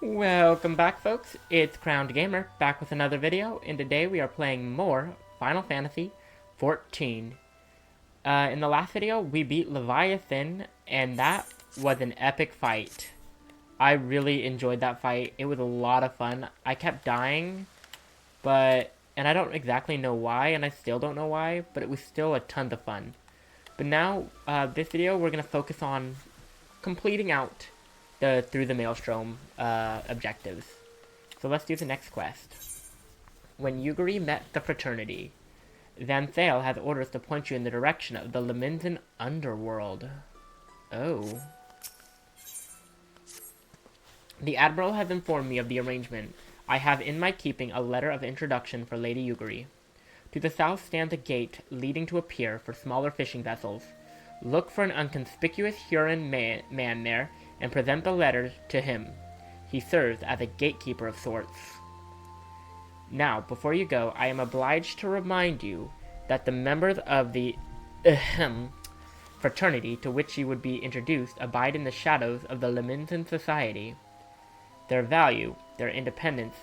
Welcome back, folks. It's Crowned Gamer, back with another video, and today we are playing more Final Fantasy XIV. In the last video, we beat Leviathan, and that was an epic fight. I really enjoyed that fight. It was a lot of fun. I kept dying, and I don't exactly know why, and I still don't know why, but it was still a ton of fun. But now, this video, we're going to focus on completing out the Through the Maelstrom objectives. So let's do the next quest. When Yuguri met the fraternity, Van Thale has orders to point you in the direction of the Leminzen underworld. Oh. The Admiral has informed me of the arrangement. I have in my keeping a letter of introduction for Lady Yuguri. To the south stands a gate leading to a pier for smaller fishing vessels. Look for an inconspicuous Huron man there and present the letter to him. He serves as a gatekeeper of sorts. Now, before you go, I am obliged to remind you that the members of the fraternity to which you would be introduced abide in the shadows of the Leminzen society. They value their independence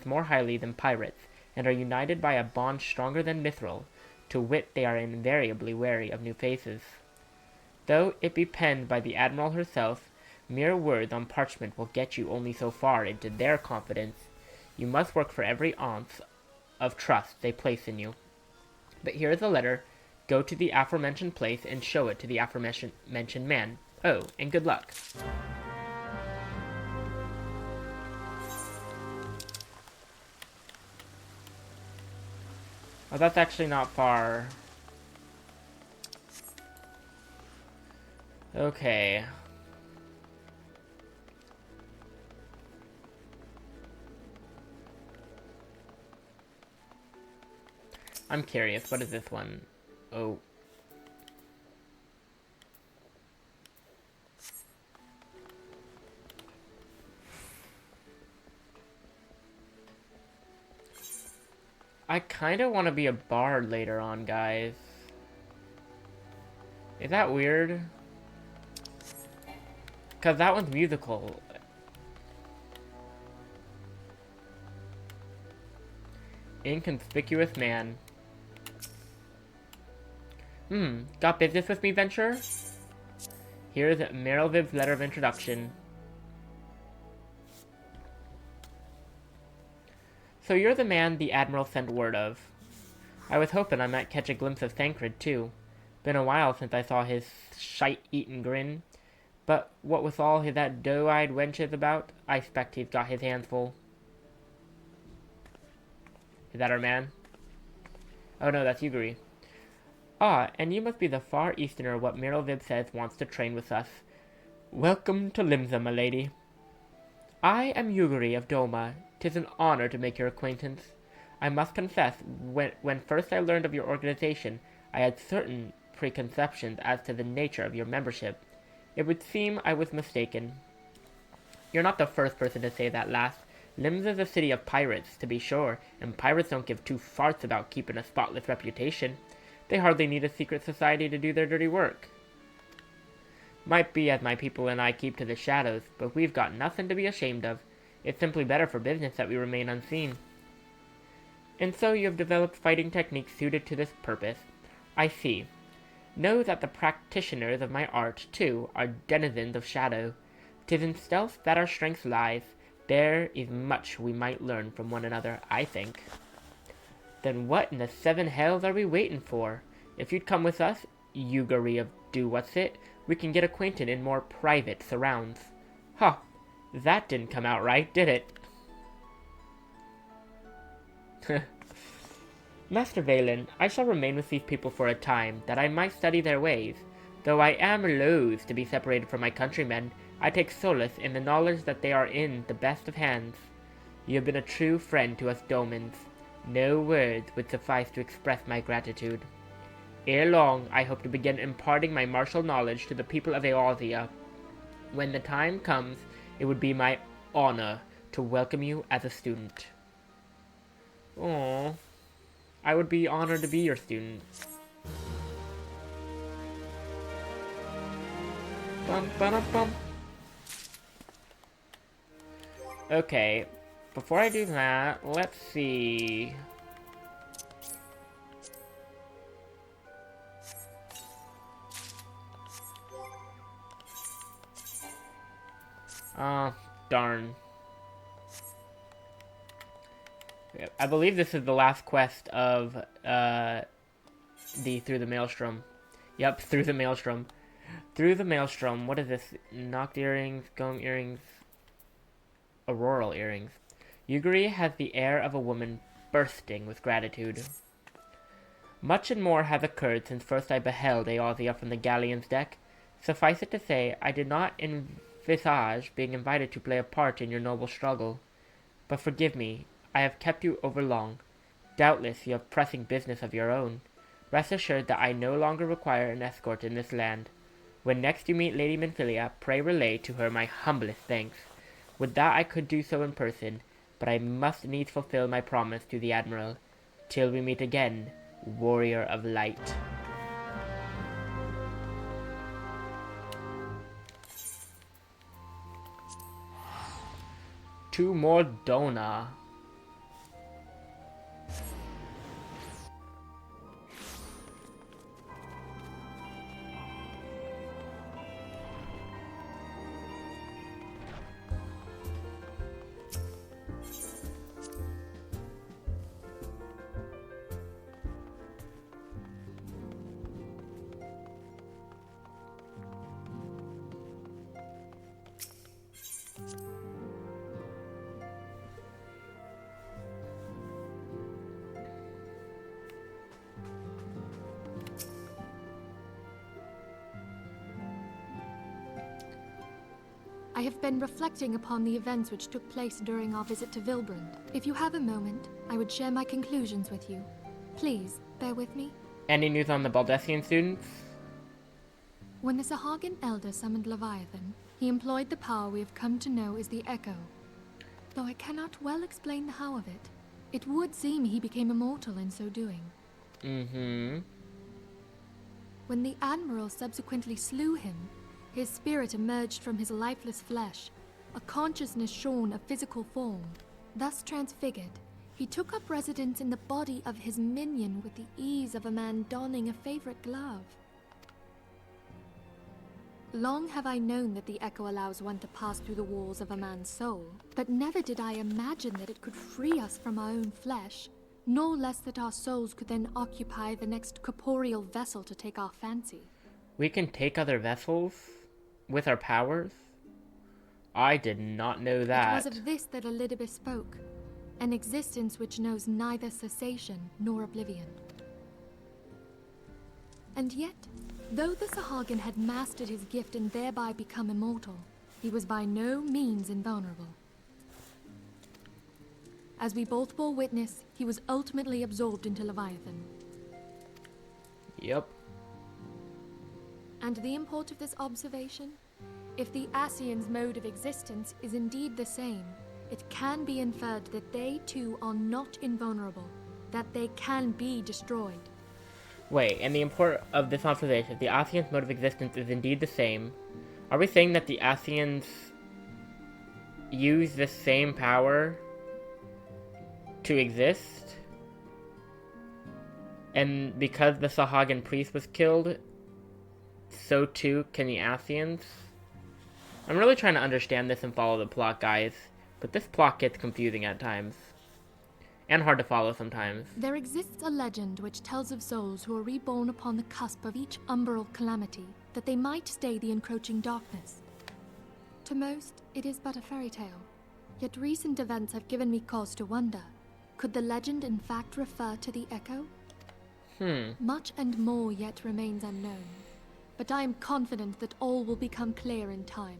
more highly than pirates, and are united by a bond stronger than mithril. To wit, they are invariably wary of new faces. Though it be penned by the Admiral herself, mere words on parchment will get you only so far into their confidence. You must work for every ounce of trust they place in you. But here is the letter. Go to the aforementioned place and show it to the aforementioned man. Oh, and good luck. Oh, that's actually not far. Okay. I'm curious, what is this one? Oh. I kinda want to be a bard later on, guys. Is that weird? Because that one's musical. Inconspicuous man. Got business with me, Venture? Here's Merylviv's letter of introduction. So you're the man the Admiral sent word of. I was hoping I might catch a glimpse of Thancred, too. Been a while since I saw his shite-eaten grin. But what with all that doe-eyed wench is about, I expect he's got his hands full. Is that our man? Oh no, that's Yuguri. Ah, and you must be the far easterner what Merylviv says wants to train with us. Welcome to Limsa, my lady. I am Yuguri of Doma. 'Tis an honor to make your acquaintance. I must confess, when first I learned of your organization, I had certain preconceptions as to the nature of your membership. It would seem I was mistaken. You're not the first person to say that, lass. Limsa is a city of pirates, to be sure, and pirates don't give two farts about keeping a spotless reputation. They hardly need a secret society to do their dirty work. Might be as my people and I keep to the shadows, but we've got nothing to be ashamed of. It's simply better for business that we remain unseen. And so you have developed fighting techniques suited to this purpose. I see. Know that the practitioners of my art, too, are denizens of shadow. 'Tis in stealth that our strength lies. There is much we might learn from one another, I think. Then what in the seven hells are we waiting for? If you'd come with us, Yuguri of Do-What's-It, we can get acquainted in more private surrounds. Huh, that didn't come out right, did it? Master Valen, I shall remain with these people for a time, that I might study their ways. Though I am loath to be separated from my countrymen, I take solace in the knowledge that they are in the best of hands. You have been a true friend to us Domans. No words would suffice to express my gratitude. Ere long, I hope to begin imparting my martial knowledge to the people of Eorzea. When the time comes, it would be my honor to welcome you as a student. Aww. I would be honored to be your student. Bum, ba, bum. Okay, before I do that, let's see. Darn. I believe this is the last quest of, the Through the Maelstrom. Yep, Through the Maelstrom. Through the Maelstrom. What is this? Knocked earrings, gum earrings, auroral earrings. Yuguri has the air of a woman bursting with gratitude. Much and more has occurred since first I beheld Eorzea from the galleon's deck. Suffice it to say, I did not envisage being invited to play a part in your noble struggle. But forgive me, I have kept you over long. Doubtless you have pressing business of your own. Rest assured that I no longer require an escort in this land. When next you meet Lady Minfilia, pray relay to her my humblest thanks. Would that I could do so in person, but I must needs fulfill my promise to the Admiral. Till we meet again, Warrior of Light. Two more Dona. I have been reflecting upon the events which took place during our visit to Hildibrand. If you have a moment, I would share my conclusions with you. Please, bear with me. Any news on the Baldessian students? When the Sahagin Elder summoned Leviathan, he employed the power we have come to know as the Echo. Though I cannot well explain the how of it, it would seem he became immortal in so doing. When the Admiral subsequently slew him, his spirit emerged from his lifeless flesh, a consciousness shorn of physical form. Thus transfigured, he took up residence in the body of his minion with the ease of a man donning a favorite glove. Long have I known that the Echo allows one to pass through the walls of a man's soul, but never did I imagine that it could free us from our own flesh, nor less that our souls could then occupy the next corporeal vessel to take our fancy. We can take other vessels? With our powers? I did not know that. It was of this that Hildibrand spoke, an existence which knows neither cessation nor oblivion. And yet, though the Sahagin had mastered his gift and thereby become immortal, he was by no means invulnerable. As we both bore witness, he was ultimately absorbed into Leviathan. Yep. And the import of this observation? If the Ascians' mode of existence is indeed the same, it can be inferred that they too are not invulnerable, that they can be destroyed. Wait, and the import of this observation, the Ascians' mode of existence is indeed the same. Are we saying that the Ascians use the same power to exist? And because the Sahagin priest was killed, so too can the Ascians? I'm really trying to understand this and follow the plot, guys, but this plot gets confusing at times. And hard to follow sometimes. There exists a legend which tells of souls who are reborn upon the cusp of each umbral calamity, that they might stay the encroaching darkness. To most, it is but a fairy tale. Yet recent events have given me cause to wonder. Could the legend in fact refer to the Echo? Much and more yet remains unknown. But I am confident that all will become clear in time.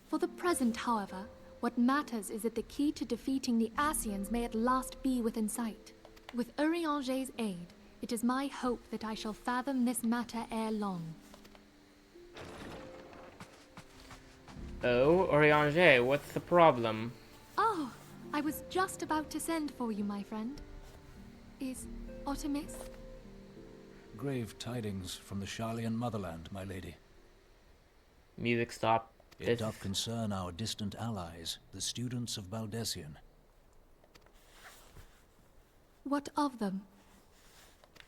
For the present, however, what matters is that the key to defeating the Ascians may at last be within sight. With Urianger's aid, it is my hope that I shall fathom this matter ere long. Oh, Urianger, what's the problem? Oh, I was just about to send for you, my friend. Is Artemis? Grave tidings from the Sharlayan motherland, my lady. Music stopped. It doth concern our distant allies, the students of Baldessian. What of them?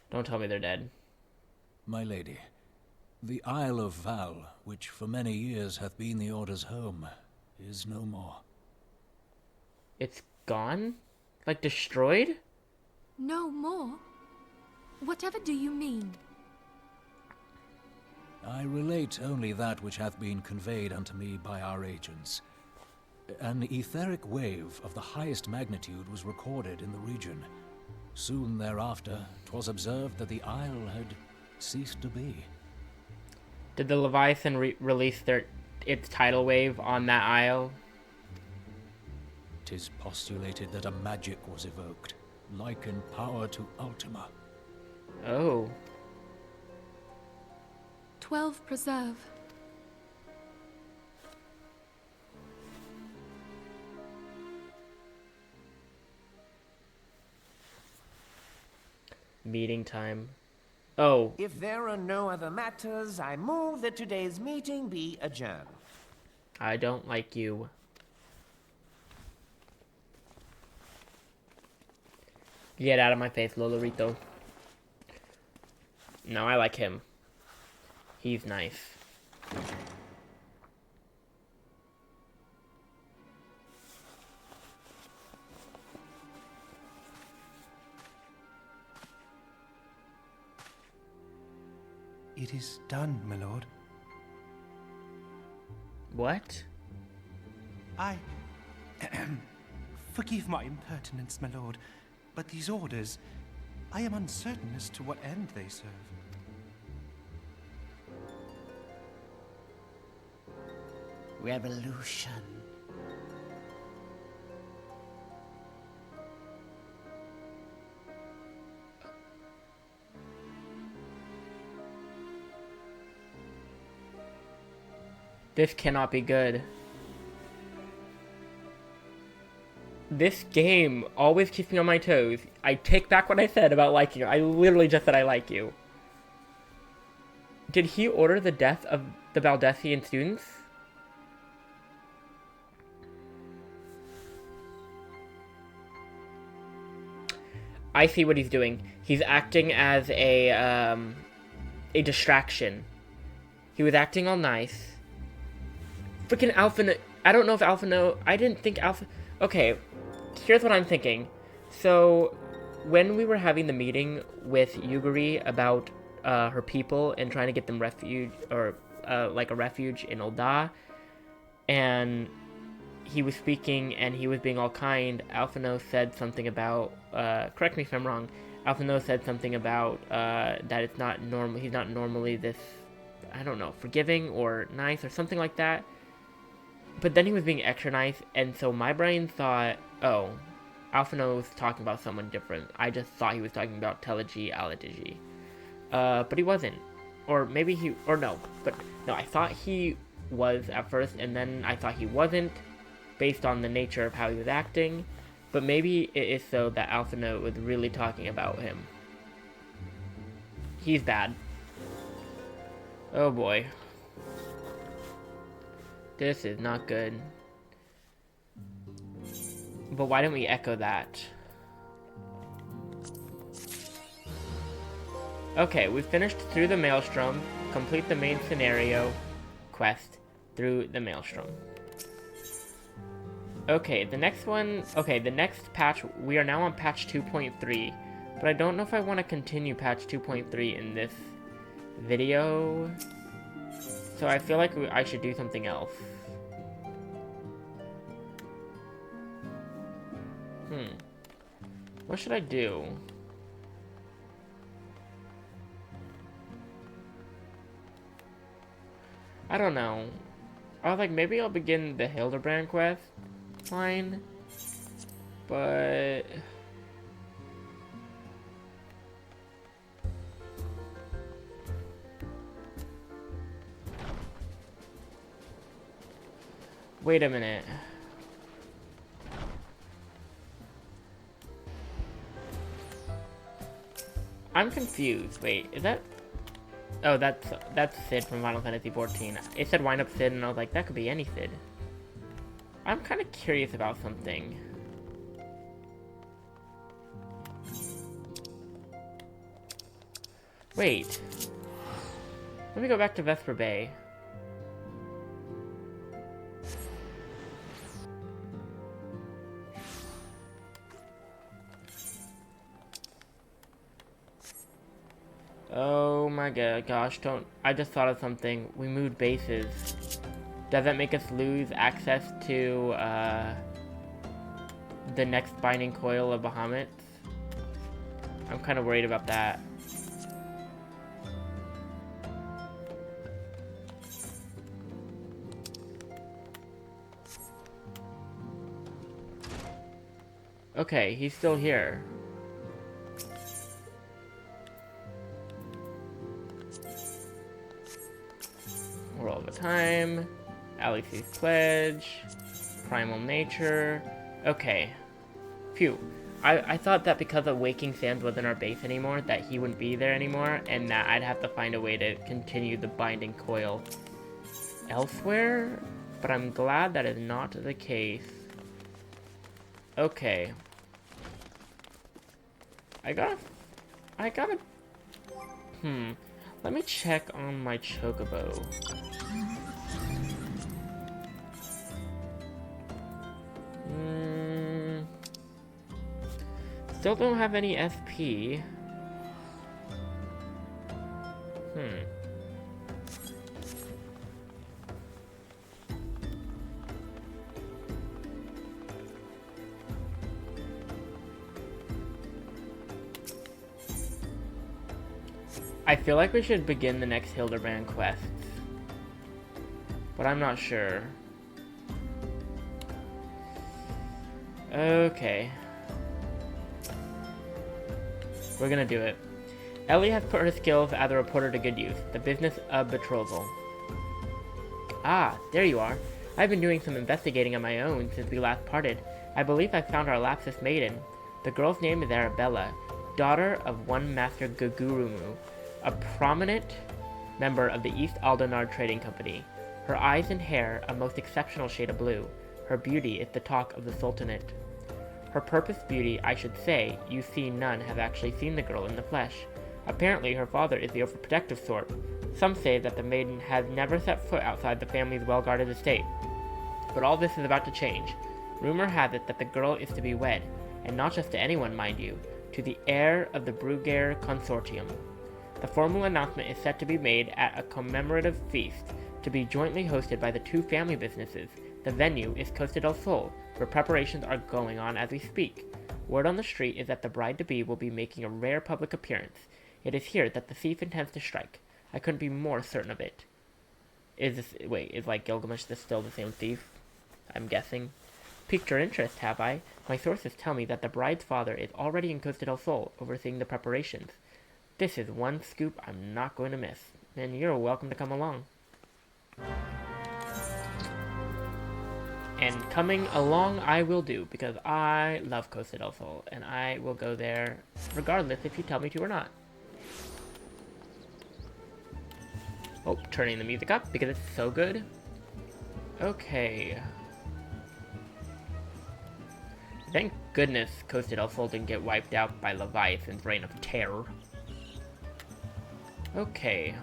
Don't tell me they're dead. My lady, the Isle of Val, which for many years hath been the Order's home, is no more. It's gone? Like destroyed? No more? Whatever do you mean? I relate only that which hath been conveyed unto me by our agents. An etheric wave of the highest magnitude was recorded in the region. Soon thereafter, 'twas observed that the isle had ceased to be. Did the Leviathan release its tidal wave on that isle? 'Tis postulated that a magic was evoked, like in power to Ultima. Oh. 12 preserve. Meeting time. Oh. If there are no other matters, I move that today's meeting be adjourned. I don't like you. Get out of my face, Lolorito. No, I like him. He's nice. It is done, my lord. What? Forgive my impertinence, my lord, but these orders, I am uncertain as to what end they serve. Revolution. This cannot be good. This game always keeps me on my toes. I take back what I said about liking you. I literally just said I like you. Did he order the death of the Baldessian students? I see what he's doing. He's acting as a distraction. He was acting all nice. Freaking Alpha... I don't know if Alpha... No, I didn't think Alpha... Okay, here's what I'm thinking. So, when we were having the meeting with Yuguri about her people and trying to get them refuge, or like a refuge in Ul'dah, and he was speaking and he was being all kind, Alphino said something about, correct me if I'm wrong, Alphino said something about that it's not normal, he's not normally this, I don't know, forgiving or nice or something like that. But then he was being extra nice, and so my brain thought, oh, Alphino was talking about someone different. I just thought he was talking about Teleji Aladiji. But he wasn't. Or maybe he, or no. But no, I thought he was at first, and then I thought he wasn't, based on the nature of how he was acting. But maybe it is so that Alphino was really talking about him. He's bad. Oh boy. This is not good. But why didn't we echo that? Okay, we finished through the Maelstrom. Complete the main scenario quest through the Maelstrom. Okay, the next one... Okay, the next patch... We are now on patch 2.3. But I don't know if I want to continue patch 2.3 in this video. So I feel like I should do something else. What should I do? I don't know. I was like, maybe I'll begin the Hildibrand quest line. But... Wait a minute. I'm confused. Wait, is that... Oh, that's Sid from Final Fantasy XIV. It said wind up Sid, and I was like, that could be any Sid. I'm kind of curious about something. Wait. Let me go back to Vesper Bay. Oh my gosh, don't... I just thought of something. We moved bases. Does that make us lose access to, the next binding coil of Bahamut? I'm kind of worried about that. Okay, he's still here. Roll of time. Alex's Pledge. Primal Nature. Okay. Phew. I thought that because of Waking Sands wasn't our base anymore, that he wouldn't be there anymore, and that I'd have to find a way to continue the binding coil elsewhere, but I'm glad that is not the case. Okay. I gotta... Let me check on my Chocobo. Still don't have any SP. I feel like we should begin the next Hildibrand quest, but I'm not sure. Okay. We're gonna do it. Ellie has put her skills as a reporter to good use. The business of betrothal. Ah, there you are. I've been doing some investigating on my own since we last parted. I believe I found our lapsus maiden. The girl's name is Arabella, daughter of one Master Gugurumu, a prominent member of the East Aldenard Trading Company. Her eyes and hair a most exceptional shade of blue. Her beauty is the talk of the Sultanate. Her purpose beauty, I should say, you see none have actually seen the girl in the flesh. Apparently her father is the overprotective sort. Some say that the maiden has never set foot outside the family's well-guarded estate. But all this is about to change. Rumor has it that the girl is to be wed, and not just to anyone, mind you, to the heir of the Bruguer Consortium. The formal announcement is set to be made at a commemorative feast, to be jointly hosted by the two family businesses. The venue is Costa del Sol, where preparations are going on as we speak. Word on the street is that the bride-to-be will be making a rare public appearance. It is here that the thief intends to strike. I couldn't be more certain of it. Is like Gilgamesh still the same thief? I'm guessing. Piqued your interest, have I? My sources tell me that the bride's father is already in Costa del Sol, overseeing the preparations. This is one scoop I'm not going to miss, and you're welcome to come along. And coming along I will do, because I love Costa del Sol, and I will go there regardless if you tell me to or not. Oh, turning the music up because it's so good. Okay. Thank goodness Costa del Sol didn't get wiped out by Leviathan's reign of terror. Okay.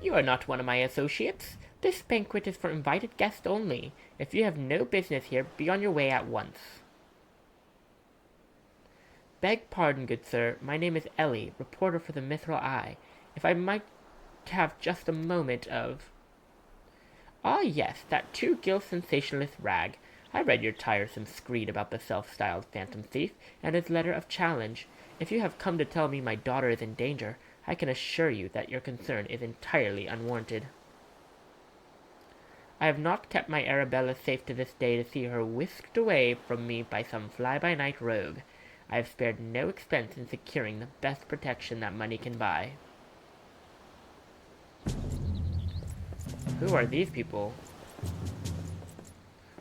You are not one of my associates. This banquet is for invited guests only. If you have no business here, be on your way at once. Beg pardon, good sir. My name is Ellie, reporter for the Mithril Eye. If I might have just a moment of... Ah yes, that two-gill sensationalist rag. I read your tiresome screed about the self-styled phantom thief, and his letter of challenge. If you have come to tell me my daughter is in danger, I can assure you that your concern is entirely unwarranted. I have not kept my Arabella safe to this day to see her whisked away from me by some fly-by-night rogue. I have spared no expense in securing the best protection that money can buy. Who are these people?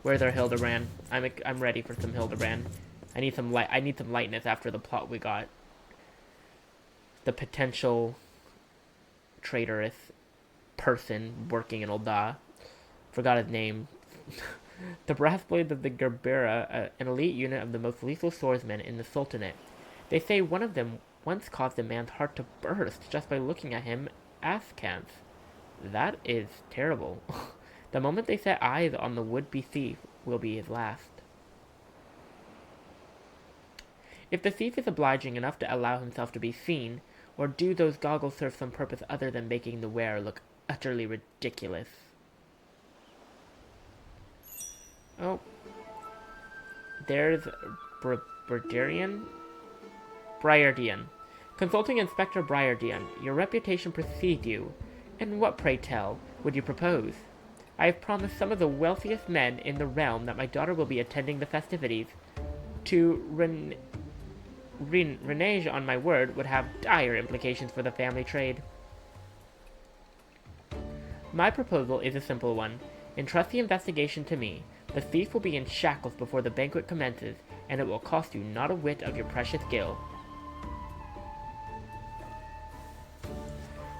Where's our Hildibrand? I'm ready for some Hildibrand. I need some lightness after the plot we got. The potential traitorous person working in Ul'dah. Forgot his name. The Brass Blades of the Gerbera, an elite unit of the most lethal swordsmen in the Sultanate. They say one of them once caused a man's heart to burst just by looking at him askance. That is terrible. The moment they set eyes on the would-be thief will be his last. If the thief is obliging enough to allow himself to be seen, or do those goggles serve some purpose other than making the wearer look utterly ridiculous? Oh. There's Briardian. Consulting Inspector Briardian, your reputation precedes you. And what, pray tell, would you propose? I have promised some of the wealthiest men in the realm that my daughter will be attending the festivities. To renege on my word would have dire implications for the family trade. My proposal is a simple one. Entrust the investigation to me. The thief will be in shackles before the banquet commences, and it will cost you not a whit of your precious gil.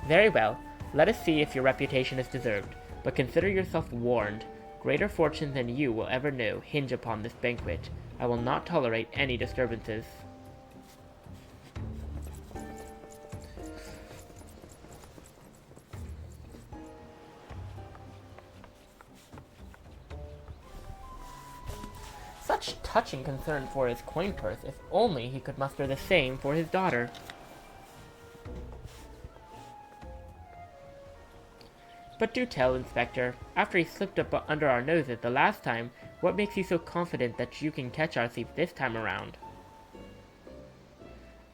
Very well. Let us see if your reputation is deserved, but consider yourself warned. Greater fortunes than you will ever know hinge upon this banquet. I will not tolerate any disturbances. Such touching concern for his coin purse, if only he could muster the same for his daughter. But do tell, Inspector, after he slipped up under our noses the last time, what makes you so confident that you can catch our thief this time around?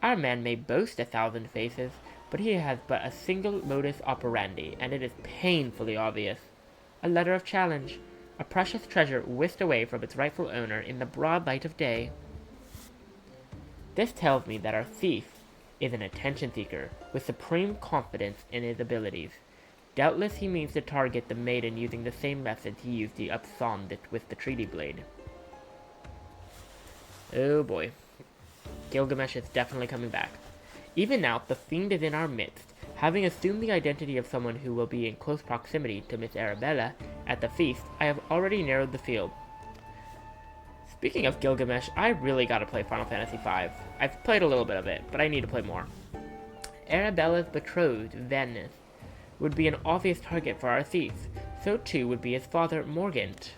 Our man may boast 1,000 faces, but he has but a single modus operandi, and it is painfully obvious. A letter of challenge, a precious treasure whisked away from its rightful owner in the broad light of day. This tells me that our thief is an attention seeker, with supreme confidence in his abilities. Doubtless he means to target the maiden using the same methods he used to abscond with the treaty blade. Oh boy. Gilgamesh is definitely coming back. Even now, the fiend is in our midst. Having assumed the identity of someone who will be in close proximity to Miss Arabella at the feast, I have already narrowed the field. Speaking of Gilgamesh, I really gotta play Final Fantasy V. I've played a little bit of it, but I need to play more. Arabella's betrothed, Venice, would be an obvious target for our thief. So too would be his father, Morgant.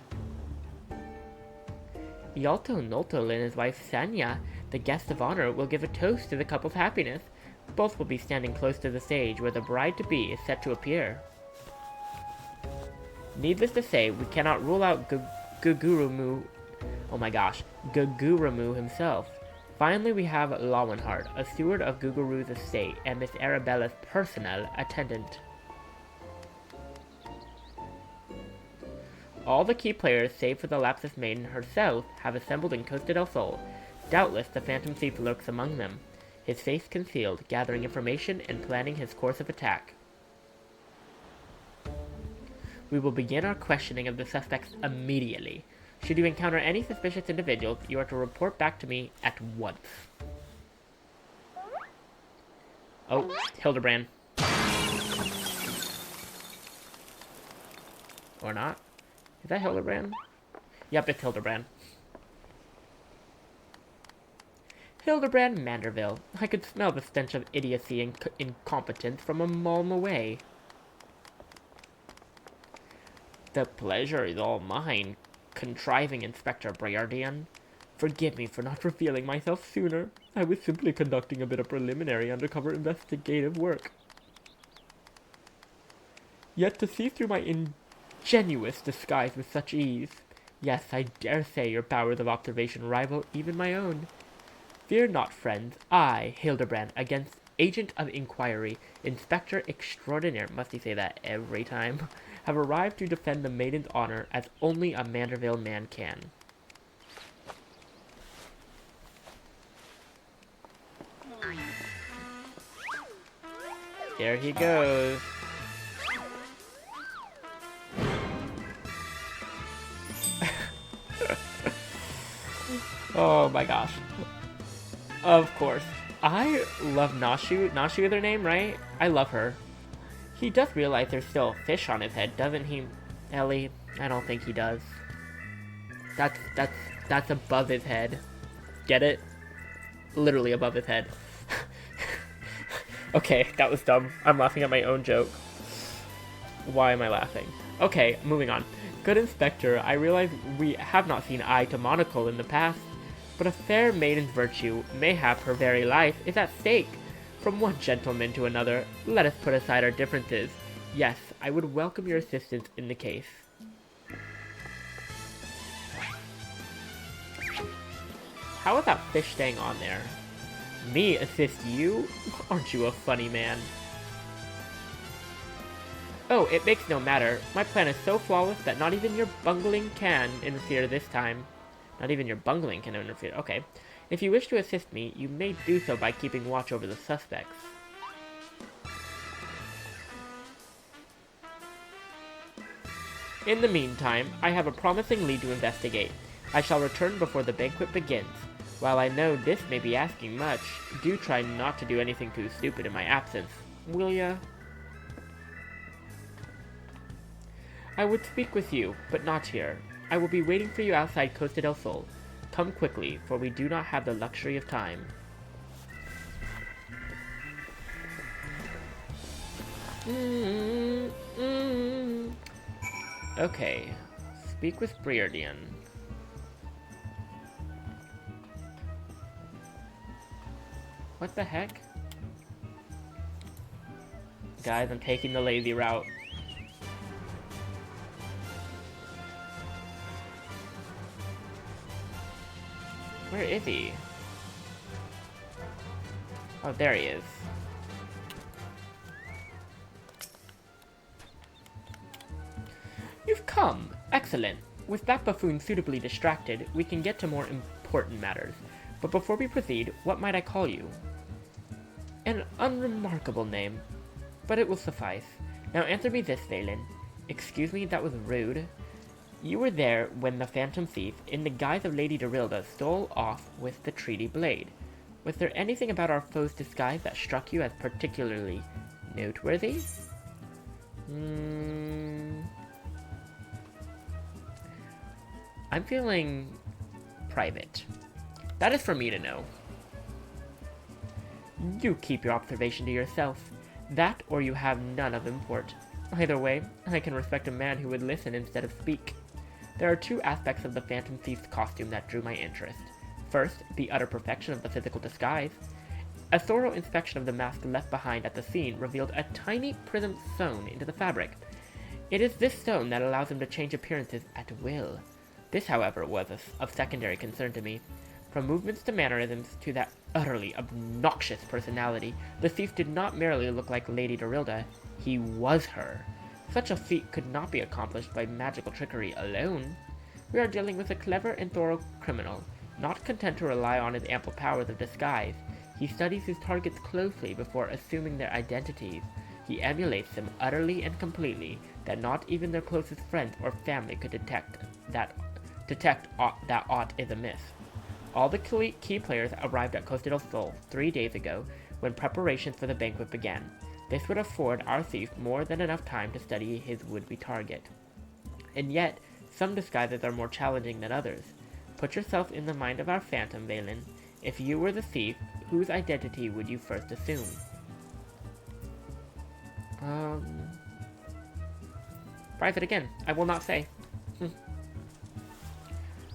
Yalto Nolto and his wife, Sanya, the guest of honor, will give a toast to the couple's happiness. Both will be standing close to the stage where the bride-to-be is set to appear. Needless to say, we cannot rule out Guguramu himself. Finally, we have Lawenhart, a steward of Guguru's estate and Miss Arabella's personal attendant. All the key players, save for the Lapsus Maiden herself, have assembled in Costa del Sol. Doubtless the Phantom Thief lurks among them, his face concealed, gathering information and planning his course of attack. We will begin our questioning of the suspects immediately. Should you encounter any suspicious individuals, you are to report back to me at once. Oh, Hildibrand. Or not? Is that Hildibrand? Yep, it's Hildibrand. Hildibrand Manderville. I could smell the stench of idiocy and incompetence from a mile away. The pleasure is all mine, contriving Inspector Briardian. Forgive me for not revealing myself sooner. I was simply conducting a bit of preliminary undercover investigative work. Yet to see through my ingenuous disguise with such ease. Yes, I dare say your powers of observation rival even my own. Fear not, friends. I, Hildibrand, against Agent of Inquiry, Inspector Extraordinaire, must he say that every time, have arrived to defend the maiden's honor as only a Manderville man can. There he goes. Oh my gosh. Of course. I love Nashu. Nashu is her name, right? I love her. He does realize there's still a fish on his head, doesn't he, Ellie? I don't think he does. That's above his head. Get it? Literally above his head. Okay, that was dumb. I'm laughing at my own joke. Why am I laughing? Okay, moving on. Good Inspector, I realize we have not seen eye to monocle in the past, but a fair maiden's virtue, mayhap her very life, is at stake. From one gentleman to another, let us put aside our differences. Yes, I would welcome your assistance in the case. How is that fish staying on there? Me assist you? Aren't you a funny man? Oh, it makes no matter. My plan is so flawless that not even your bungling can interfere this time. Not even your bungling can interfere. Okay. If you wish to assist me, you may do so by keeping watch over the suspects. In the meantime, I have a promising lead to investigate. I shall return before the banquet begins. While I know this may be asking much, do try not to do anything too stupid in my absence. Will ya? I would speak with you, but not here. I will be waiting for you outside Costa del Sol. Come quickly, for we do not have the luxury of time. Okay. Speak with Breardian. What the heck? Guys, I'm taking the lazy route. Where is he? Oh, there he is. You've come! Excellent. With that buffoon suitably distracted, we can get to more important matters. But before we proceed, what might I call you? An unremarkable name, but it will suffice. Now answer me this, Valen. Excuse me, that was rude. You were there when the Phantom Thief, in the guise of Lady Dorilda, stole off with the treaty blade. Was there anything about our foe's disguise that struck you as particularly noteworthy? I'm feeling private. That is for me to know. You keep your observation to yourself. That or you have none of import. Either way, I can respect a man who would listen instead of speak. There are two aspects of the Phantom Thief's costume that drew my interest. First, the utter perfection of the physical disguise. A thorough inspection of the mask left behind at the scene revealed a tiny prism sewn into the fabric. It is this stone that allows him to change appearances at will. This, however, was of secondary concern to me. From movements to mannerisms to that utterly obnoxious personality, the thief did not merely look like Lady Dorilda, he was her. Such a feat could not be accomplished by magical trickery alone. We are dealing with a clever and thorough criminal, not content to rely on his ample powers of disguise. He studies his targets closely before assuming their identities. He emulates them utterly and completely, that not even their closest friends or family could detect that aught is amiss. All the key players arrived at Costa del Sol 3 days ago, when preparations for the banquet began. This would afford our thief more than enough time to study his would-be target. And yet, some disguises are more challenging than others. Put yourself in the mind of our Phantom, Valen. If you were the thief, whose identity would you first assume? Private again. I will not say.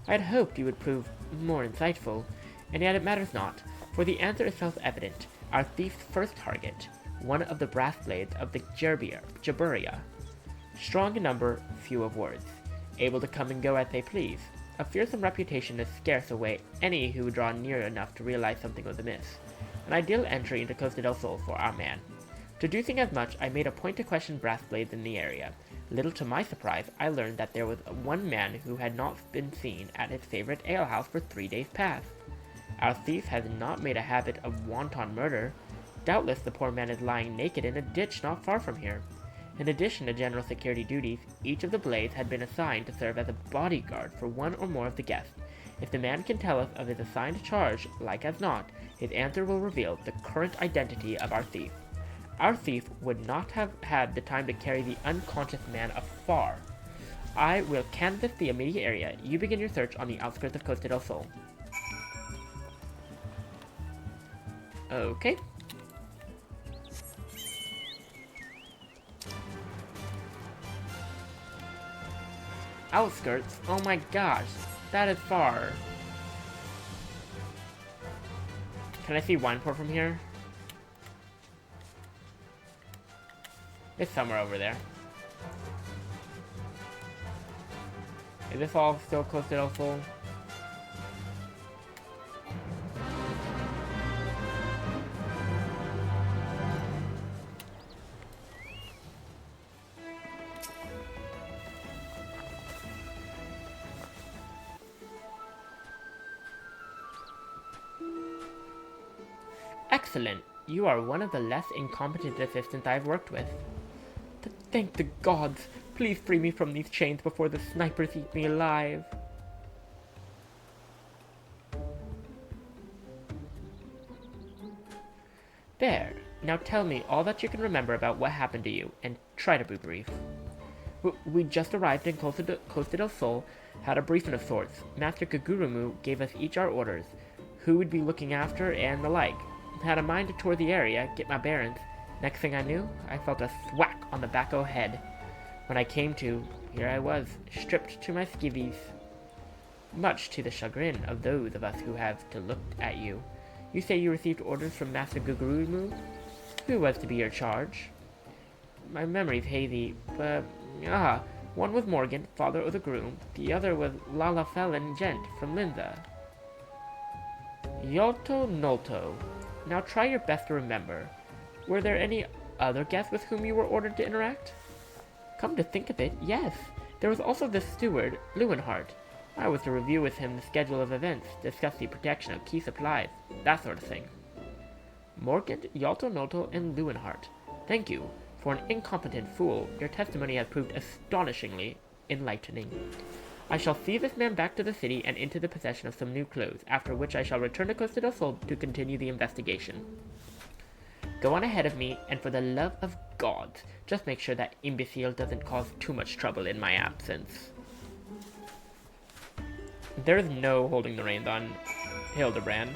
I had hoped you would prove more insightful, and yet it matters not, for the answer is self-evident. Our thief's first target, one of the brass blades of the Jaburia. Strong in number, few of words, able to come and go as they please. A fearsome reputation is scarce away any who draw near enough to realize something was amiss. An ideal entry into Costa del Sol for our man. Deducing as much, I made a point to question brass blades in the area. Little to my surprise, I learned that there was one man who had not been seen at his favorite alehouse for 3 days past. Our thief has not made a habit of wanton murder. Doubtless the poor man is lying naked in a ditch not far from here. In addition to general security duties, each of the blades had been assigned to serve as a bodyguard for one or more of the guests. If the man can tell us of his assigned charge, like as not, his answer will reveal the current identity of our thief. Our thief would not have had the time to carry the unconscious man afar. I will canvass the immediate area. You begin your search on the outskirts of Costa del Sol. Okay. Outskirts? Oh my gosh, that is far. Can I see Wineport from here? It's somewhere over there. Is this all still close to El Sol? Excellent. You are one of the less incompetent assistants I've worked with. Thank the gods. Please free me from these chains before the snipers eat me alive. There. Now tell me all that you can remember about what happened to you, and try to be brief. We just arrived in Costa del Sol, had a briefing of sorts. Master Kagurumu gave us each our orders, who would be looking after, and the like. Had a mind to tour the area, get my bearings. Next thing I knew, I felt a thwack on the back o' head. When I came to, here I was, stripped to my skivvies. Much to the chagrin of those of us who have to look at you. You say you received orders from Master Gugurumu? Who was to be your charge? My memory's hazy, but... one was Morgan, father of the groom. The other was Lala Felon Gent from Linza. Yolto Nolto. Now try your best to remember. Were there any other guests with whom you were ordered to interact? Come to think of it, yes. There was also the steward, Lewenhart. I was to review with him the schedule of events, discuss the protection of key supplies, that sort of thing. Morgan, Yalto Noto, and Lewenhart. Thank you. For an incompetent fool, your testimony has proved astonishingly enlightening. I shall see this man back to the city and into the possession of some new clothes, after which I shall return to Costa del Sol to continue the investigation. Go on ahead of me, and for the love of God, just make sure that imbecile doesn't cause too much trouble in my absence. There is no holding the reins on Hildibrand.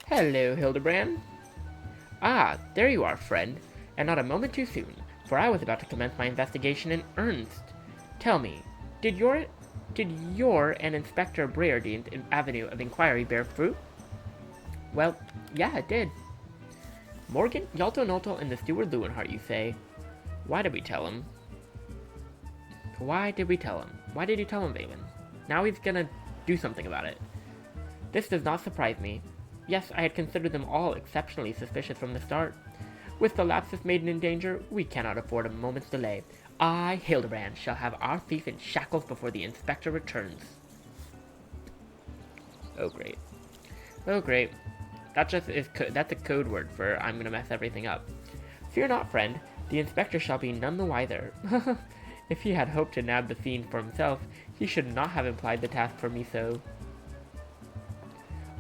Hello, Hildibrand. Ah, there you are, friend, and not a moment too soon, for I was about to commence my investigation in earnest. Tell me, did your and Inspector Breardine's avenue of inquiry bear fruit? Well, yeah, it did. Morgan, Yalto Nolto, and the steward Lewenhart, you say? Why did we tell him? Why did we tell him? Why did you tell him, Valen? Now he's gonna do something about it. This does not surprise me. Yes, I had considered them all exceptionally suspicious from the start. With the lapsus maiden in danger, we cannot afford a moment's delay. I, Hildibrand, shall have our thief in shackles before the inspector returns. Oh great. Oh great. That just is that's a code word for I'm gonna mess everything up. Fear not, friend. The inspector shall be none the wiser. If he had hoped to nab the fiend for himself, he should not have implied the task for me so.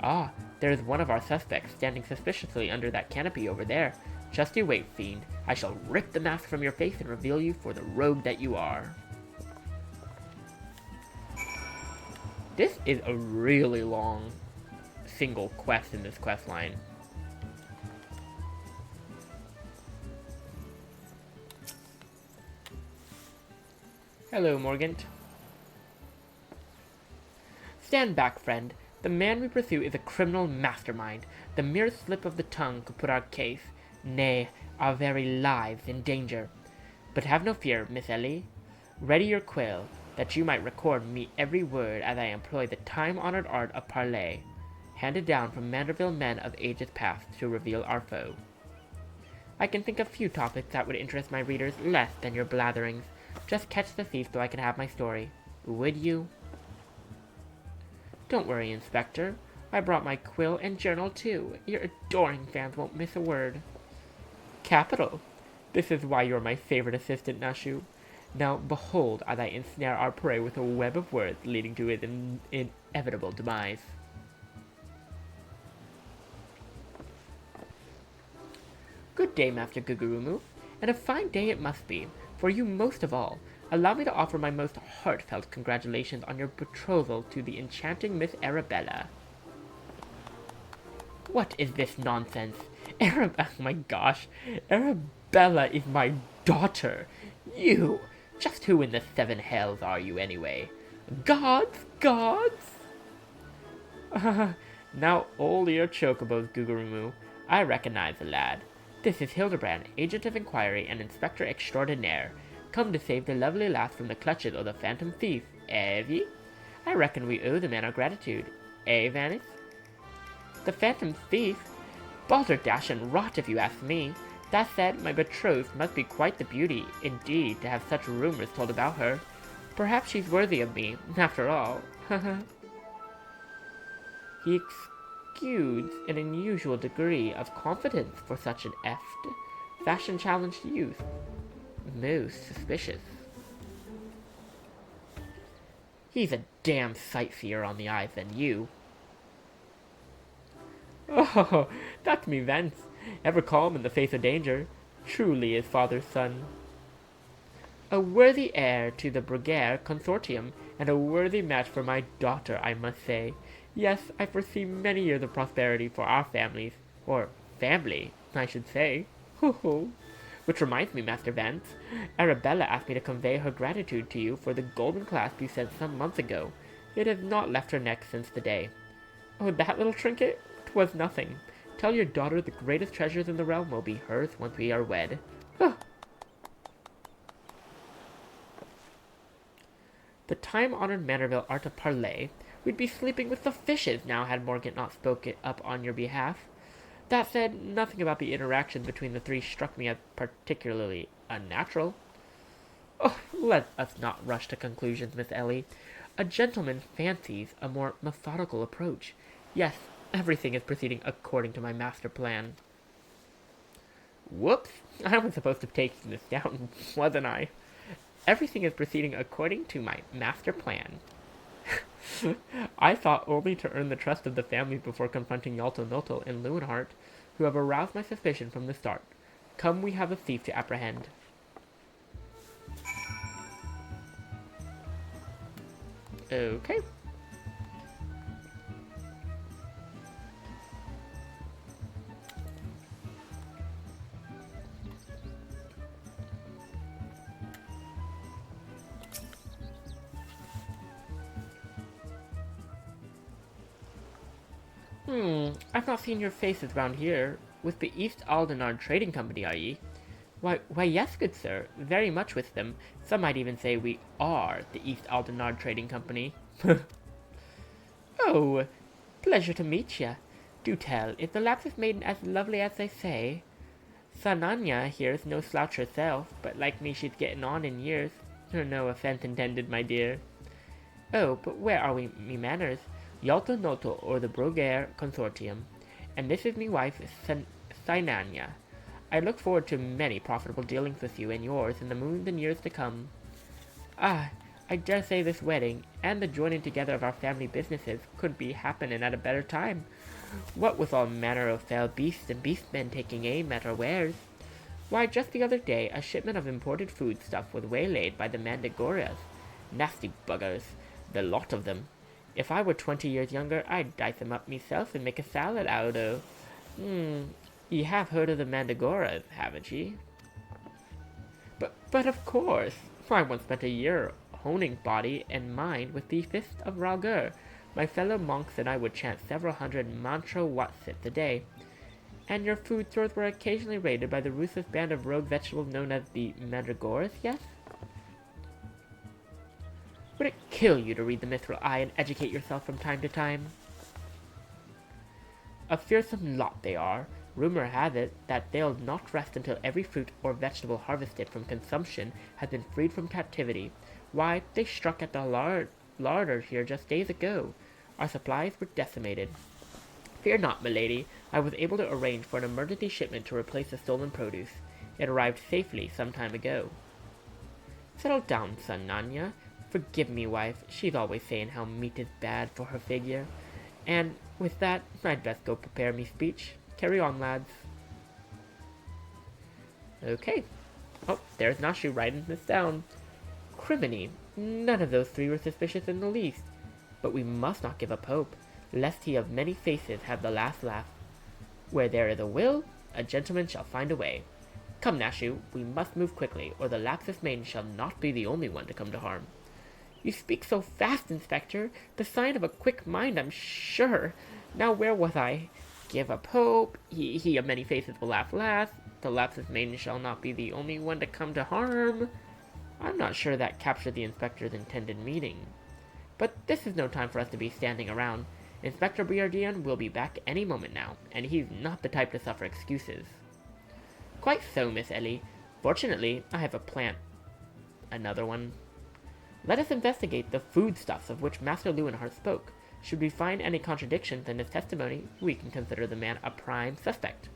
Ah, there is one of our suspects standing suspiciously under that canopy over there. Just you wait, fiend. I shall rip the mask from your face and reveal you for the rogue that you are. This is a really long single quest in this quest line. Hello, Morgant. Stand back, friend. The man we pursue is a criminal mastermind. The mere slip of the tongue could put our case, nay, our very lives, in danger. But have no fear, Miss Ellie. Ready your quill, that you might record me every word as I employ the time-honored art of parley. handed down from Manderville men of ages past to reveal our foe. I can think of few topics that would interest my readers less than your blatherings. Just catch the thief so I can have my story. Would you? Don't worry, Inspector. I brought my quill and journal too. Your adoring fans won't miss a word. Capital. This is why you're my favorite assistant, Nashu. Now behold as I ensnare our prey with a web of words leading to his inevitable demise. Good day, Master Gugurumu, and a fine day it must be, for you most of all. Allow me to offer my most heartfelt congratulations on your betrothal to the enchanting Miss Arabella. What is this nonsense? Oh my gosh, Arabella is my daughter. You! Just who in the seven hells are you anyway? Gods? Gods? Now all your chocobos, Gugurumu. I recognize the lad. This is Hildibrand, Agent of Inquiry and Inspector Extraordinaire, come to save the lovely lass from the clutches of the Phantom Thief, eh, ye? I reckon we owe the man our gratitude, eh, Vanis? The Phantom Thief? Balderdash and rot, if you ask me. That said, my betrothed must be quite the beauty, indeed, to have such rumors told about her. Perhaps she's worthy of me, after all. He exudes an unusual degree of confidence for such an fashion-challenged youth. Most suspicious. He's a damn sightseer on the eyes than you. Oh, that's me, Vance. Ever calm in the face of danger. Truly is father's son. A worthy heir to the Bruguière consortium, and a worthy match for my daughter, I must say. Yes, I foresee many years of prosperity for our families. Or family, I should say. Ho ho. Which reminds me, Master Vance, Arabella asked me to convey her gratitude to you for the golden clasp you sent some months ago. It has not left her neck since the day. Oh, that little trinket? 'Twas nothing. Tell your daughter the greatest treasures in the realm will be hers once we are wed. The time-honored Manderville art of parley. We'd be sleeping with the fishes now had Morgan not spoken up on your behalf. That said, nothing about the interaction between the three struck me as particularly unnatural. Oh, let us not rush to conclusions, Miss Ellie. A gentleman fancies a more methodical approach. Yes, everything is proceeding according to my master plan. Whoops! I was supposed to take this down, wasn't I? Everything is proceeding according to my master plan. I thought only to earn the trust of the family before confronting Yalto Noto and Lewenhart, who have aroused my suspicion from the start. Come, we have a thief to apprehend. Okay. I've not seen your faces round here. With the East Aldenard Trading Company, are ye? Why, yes, good sir. Very much with them. Some might even say we are the East Aldenard Trading Company. Oh, pleasure to meet ya. Do tell, is the Lapis maiden as lovely as they say? Sananya here's no slouch herself, but like me she's getting on in years. No offense intended, my dear. Oh, but where are we, me manners? Yalto Noto, or the Bruguière Consortium, and this is me wife, Sinanya. I look forward to many profitable dealings with you and yours in the moons and years to come. Ah, I dare say this wedding, and the joining together of our family businesses, couldn't be happening at a better time. What with all manner of fell beasts and beastmen taking aim at our wares. Why, just the other day, a shipment of imported foodstuff was waylaid by the Mandagoras. Nasty buggers, the lot of them. If I were 20 years younger, I'd dice them up myself and make a salad out of. Ye have heard of the Mandagoras, haven't ye? But of course. I once spent a year honing body and mind with the Fist of Raugur. My fellow monks and I would chant several hundred mantra watsits a day. And your food stores were occasionally raided by the ruthless band of rogue vegetables known as the Mandragoras, yes? Would it kill you to read the Mithril Eye and educate yourself from time to time? A fearsome lot they are. Rumor has it that they'll not rest until every fruit or vegetable harvested from consumption has been freed from captivity. Why, they struck at the larder here just days ago. Our supplies were decimated. Fear not, milady. I was able to arrange for an emergency shipment to replace the stolen produce. It arrived safely some time ago. Settle down, son Nanya. Forgive me, wife. She's always saying how meat is bad for her figure. And with that, I'd best go prepare me speech. Carry on, lads. Okay. Oh, there's Nashu writing this down. Criminy. None of those three were suspicious in the least. But we must not give up hope, lest he of many faces have the last laugh. Where there is a will, a gentleman shall find a way. Come, Nashu, we must move quickly, or the Laxus maiden shall not be the only one to come to harm. You speak so fast, Inspector. The sign of a quick mind, I'm sure. Now where was I? Give up hope. He of many faces will laugh last. The Laxus maiden shall not be the only one to come to harm. I'm not sure that captured the Inspector's intended meaning. But this is no time for us to be standing around. Inspector Briardian will be back any moment now, and he's not the type to suffer excuses. Quite so, Miss Ellie. Fortunately, I have a plan. Another one. Let us investigate the foodstuffs of which Master Leuwenhoek spoke. Should we find any contradictions in his testimony, we can consider the man a prime suspect.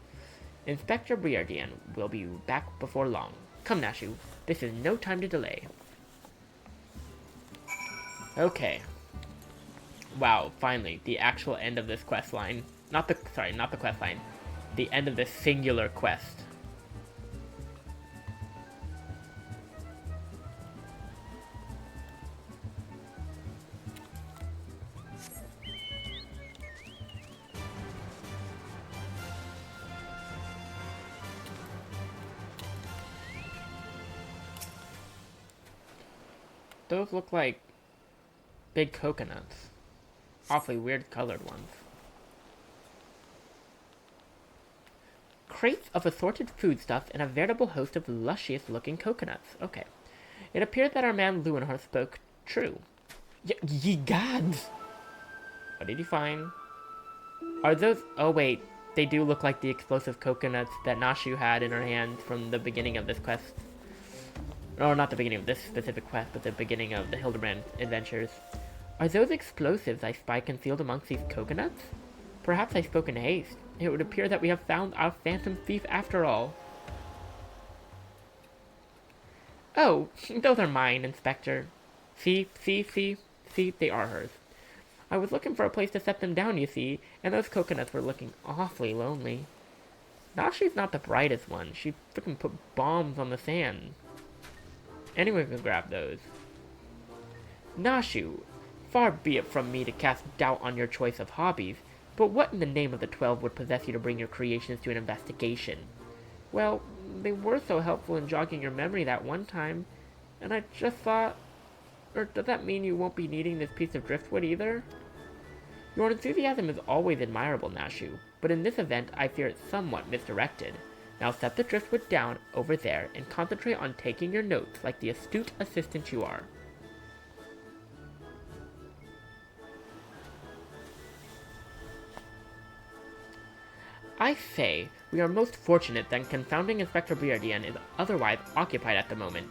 Inspector Briardian will be back before long. Come, Nashu. This is no time to delay. Okay. Wow, finally, the actual end of this quest line. Not the quest line. The end of this singular quest. Those look like big coconuts. Awfully weird colored ones. Crates of assorted foodstuffs and a veritable host of luscious looking coconuts. Okay. It appears that our man Leuwenhoek spoke true. Ye gods! What did you find? Are those... Oh wait, they do look like the explosive coconuts that Nashu had in her hand from the beginning of this quest. Or not the beginning of this specific quest, but the beginning of the Hildibrand adventures. Are those explosives I spy concealed amongst these coconuts? Perhaps I spoke in haste. It would appear that we have found our phantom thief after all. Oh, those are mine, Inspector. See, they are hers. I was looking for a place to set them down, you see, and those coconuts were looking awfully lonely. Nashi's not the brightest one. She frickin' put bombs on the sand. Anyone can grab those. Nashu, far be it from me to cast doubt on your choice of hobbies, but what in the name of the 12 would possess you to bring your creations to an investigation? Well, they were so helpful in jogging your memory that one time, and I just thought... Or does that mean you won't be needing this piece of driftwood either? Your enthusiasm is always admirable, Nashu, but in this event I fear it's somewhat misdirected. Now set the driftwood down over there and concentrate on taking your notes like the astute assistant you are. I say, we are most fortunate that confounding Inspector Briardian is otherwise occupied at the moment.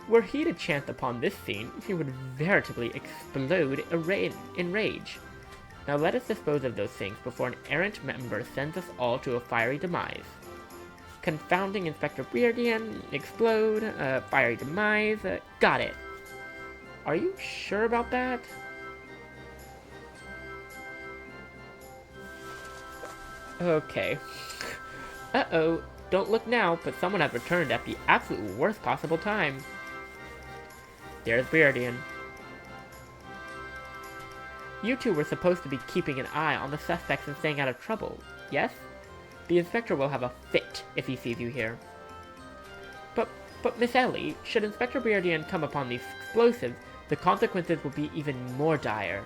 Were he to chance upon this scene, he would veritably explode in rage. Now let us dispose of those things before an errant member sends us all to a fiery demise. Confounding Inspector Briardian, explode, fiery demise, got it. Are you sure about that? Okay. Uh-oh, don't look now, but someone has returned at the absolute worst possible time. There's Briardian. You two were supposed to be keeping an eye on the suspects and staying out of trouble, yes? The Inspector will have a fit if he sees you here. But Miss Ellie, should Inspector Briardian come upon these explosives, the consequences will be even more dire.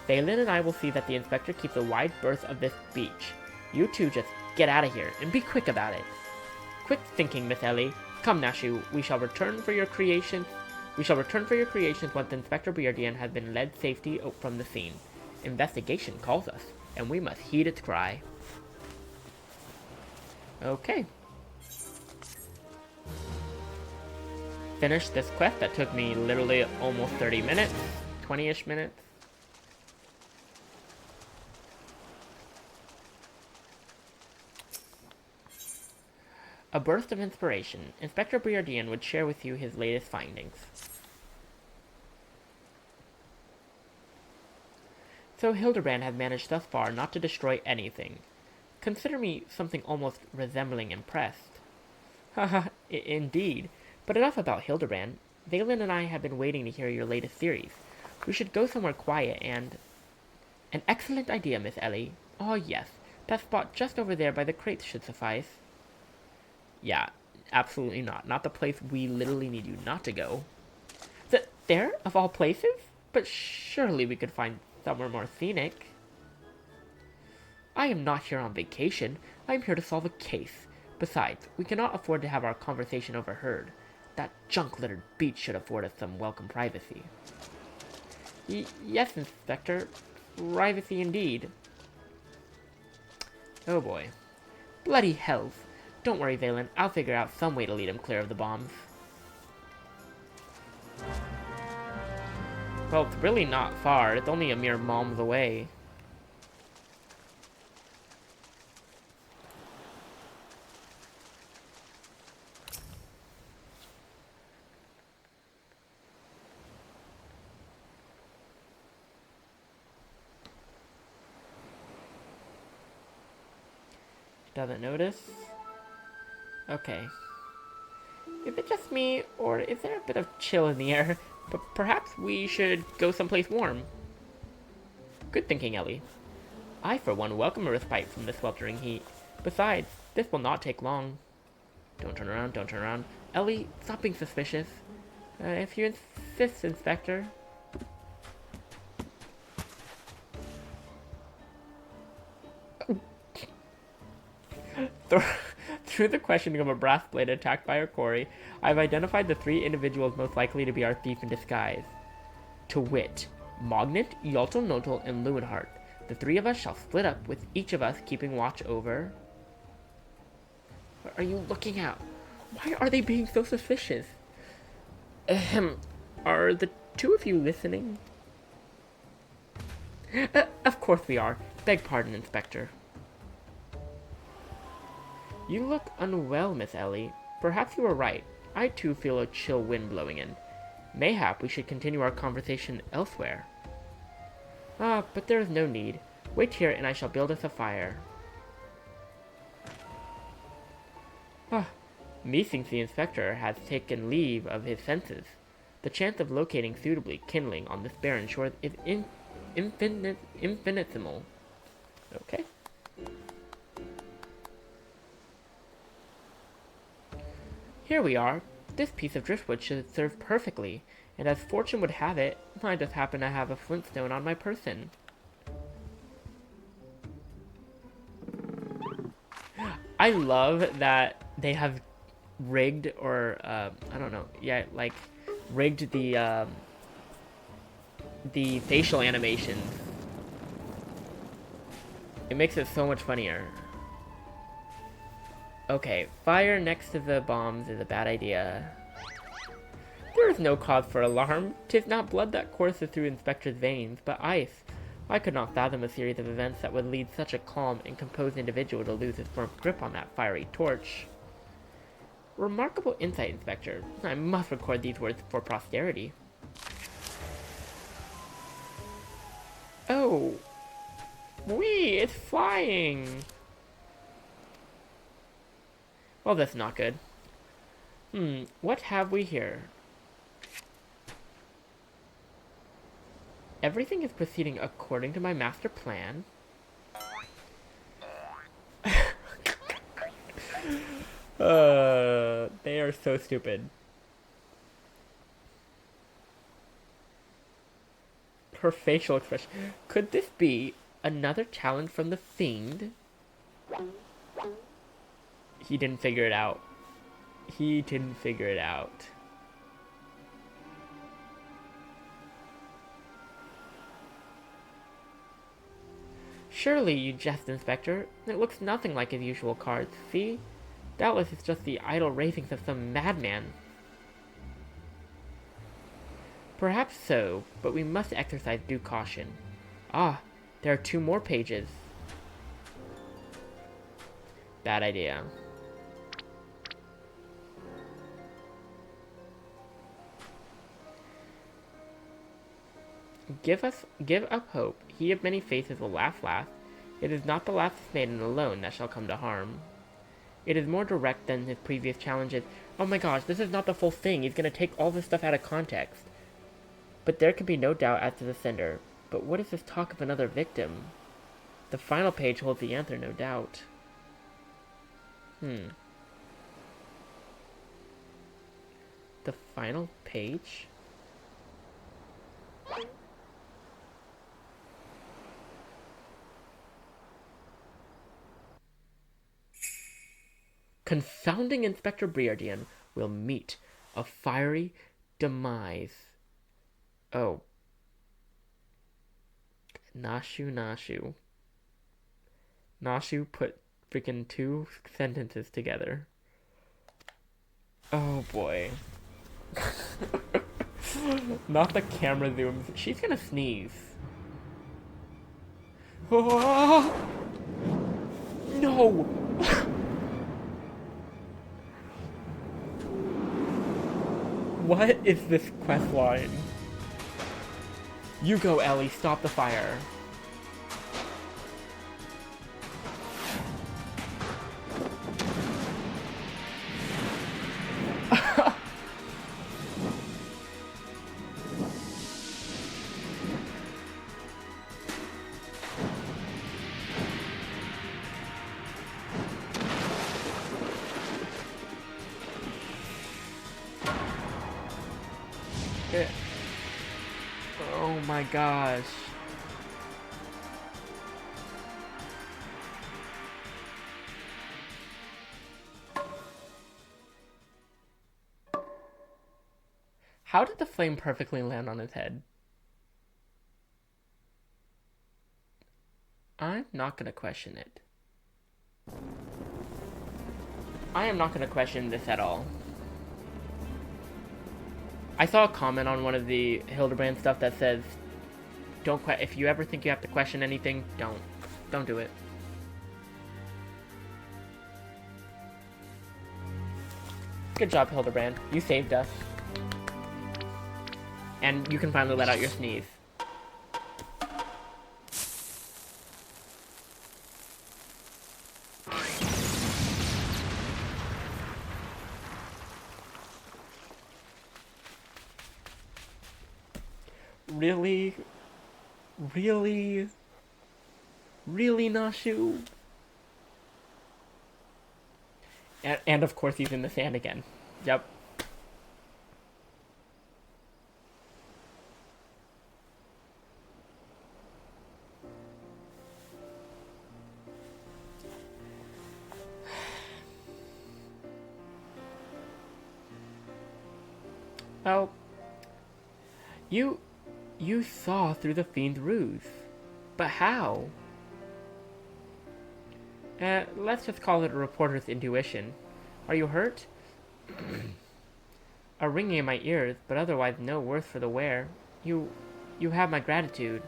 Phelan and I will see that the Inspector keeps a wide berth of this beach. You two just get out of here, and be quick about it. Quick thinking, Miss Ellie. Come, Nashu, we shall return for your creations once Inspector Briardian has been led safely from the scene. Investigation calls us. and we must heed its cry. Okay. Finished this quest that took me literally almost 30 minutes, 20-ish minutes. A burst of inspiration. Inspector Briardian would share with you his latest findings. So Hildibrand has managed thus far not to destroy anything. Consider me something almost resembling impressed. Haha, indeed. But enough about Hildibrand. Valen and I have been waiting to hear your latest theories. We should go somewhere quiet and... An excellent idea, Miss Ellie. Oh yes, that spot just over there by the crates should suffice. Yeah, absolutely not. Not the place we literally need you not to go. There, of all places? But surely we could find somewhere more scenic. I am not here on vacation. I am here to solve a case. Besides, we cannot afford to have our conversation overheard. That junk-littered beach should afford us some welcome privacy. Yes, Inspector. Privacy indeed. Oh boy. Bloody hells. Don't worry, Valen. I'll figure out some way to lead him clear of the bombs. Well, it's really not far. It's only a mere mom's away. Doesn't notice. Okay. Is it just me, or is there a bit of chill in the air? But perhaps we should go someplace warm. Good thinking, Ellie. I, for one, welcome a respite from the sweltering heat. Besides, this will not take long. Don't turn around, don't turn around. Ellie, stop being suspicious. If you insist, Inspector. Through the questioning of a brass blade attacked by our quarry, I've identified the 3 individuals most likely to be our thief in disguise. To wit, Mognet, Yaltel-Notel, and Lewenhart. The 3 of us shall split up, with each of us keeping watch over... What are you looking at? Why are they being so suspicious? Ahem. Are the 2 of you listening? Of course we are. Beg pardon, Inspector. You look unwell, Miss Ellie. Perhaps you are right. I too feel a chill wind blowing in. Mayhap we should continue our conversation elsewhere. Ah, but there is no need. Wait here and I shall build us a fire. Ah, methinks the Inspector has taken leave of his senses. The chance of locating suitably kindling on this barren shore is infinitesimal. Okay. Here we are. This piece of driftwood should serve perfectly, and as fortune would have it, I just happen to have a flintstone on my person. I love that they have rigged, or, I don't know, yeah, like, rigged the facial animation. It makes it so much funnier. Okay, fire next to the bombs is a bad idea. There is no cause for alarm. 'Tis not blood that courses through Inspector's veins, but ice. I could not fathom a series of events that would lead such a calm and composed individual to lose his firm grip on that fiery torch. Remarkable insight, Inspector. I must record these words for posterity. Oh. Whee! It's flying! Well, that's not good. What have we here? Everything is proceeding according to my master plan. They are so stupid. Her facial expression. Could this be another challenge from the Fiend? He didn't figure it out. He didn't figure it out. Surely, you jest, Inspector. It looks nothing like his usual cards. See? Doubtless it's just the idle ravings of some madman. Perhaps so, but we must exercise due caution. Ah, there are 2 more pages. Bad idea. Give up hope. He of many faces will laugh last. It is not the laughless maiden alone that shall come to harm. It is more direct than his previous challenges. Oh my gosh, this is not the full thing. He's gonna take all this stuff out of context. But there can be no doubt as to the sender. But what is this talk of another victim? The final page holds the answer, no doubt. The final page? Confounding Inspector Briardian will meet a fiery demise. Oh. Nashu. Nashu put freaking 2 sentences together. Oh boy. Not the camera zooms. She's gonna sneeze. Oh! No! What is this quest line? You go, Ellie. Stop the fire. Oh my gosh. How did the flame perfectly land on his head? I'm not gonna question it. I am not gonna question this at all. I saw a comment on one of the Hildibrand stuff that says, if you ever think you have to question anything, don't do it. Good job, Hildibrand. You saved us. And you can finally let out your sneeze. Really? Really? Really, Nashu? And of course he's in the sand again. Yep. Well, you saw through the fiend's ruse. But how? Let's just call it a reporter's intuition. Are you hurt? A ringing in my ears, but otherwise no worse for the wear. You have my gratitude.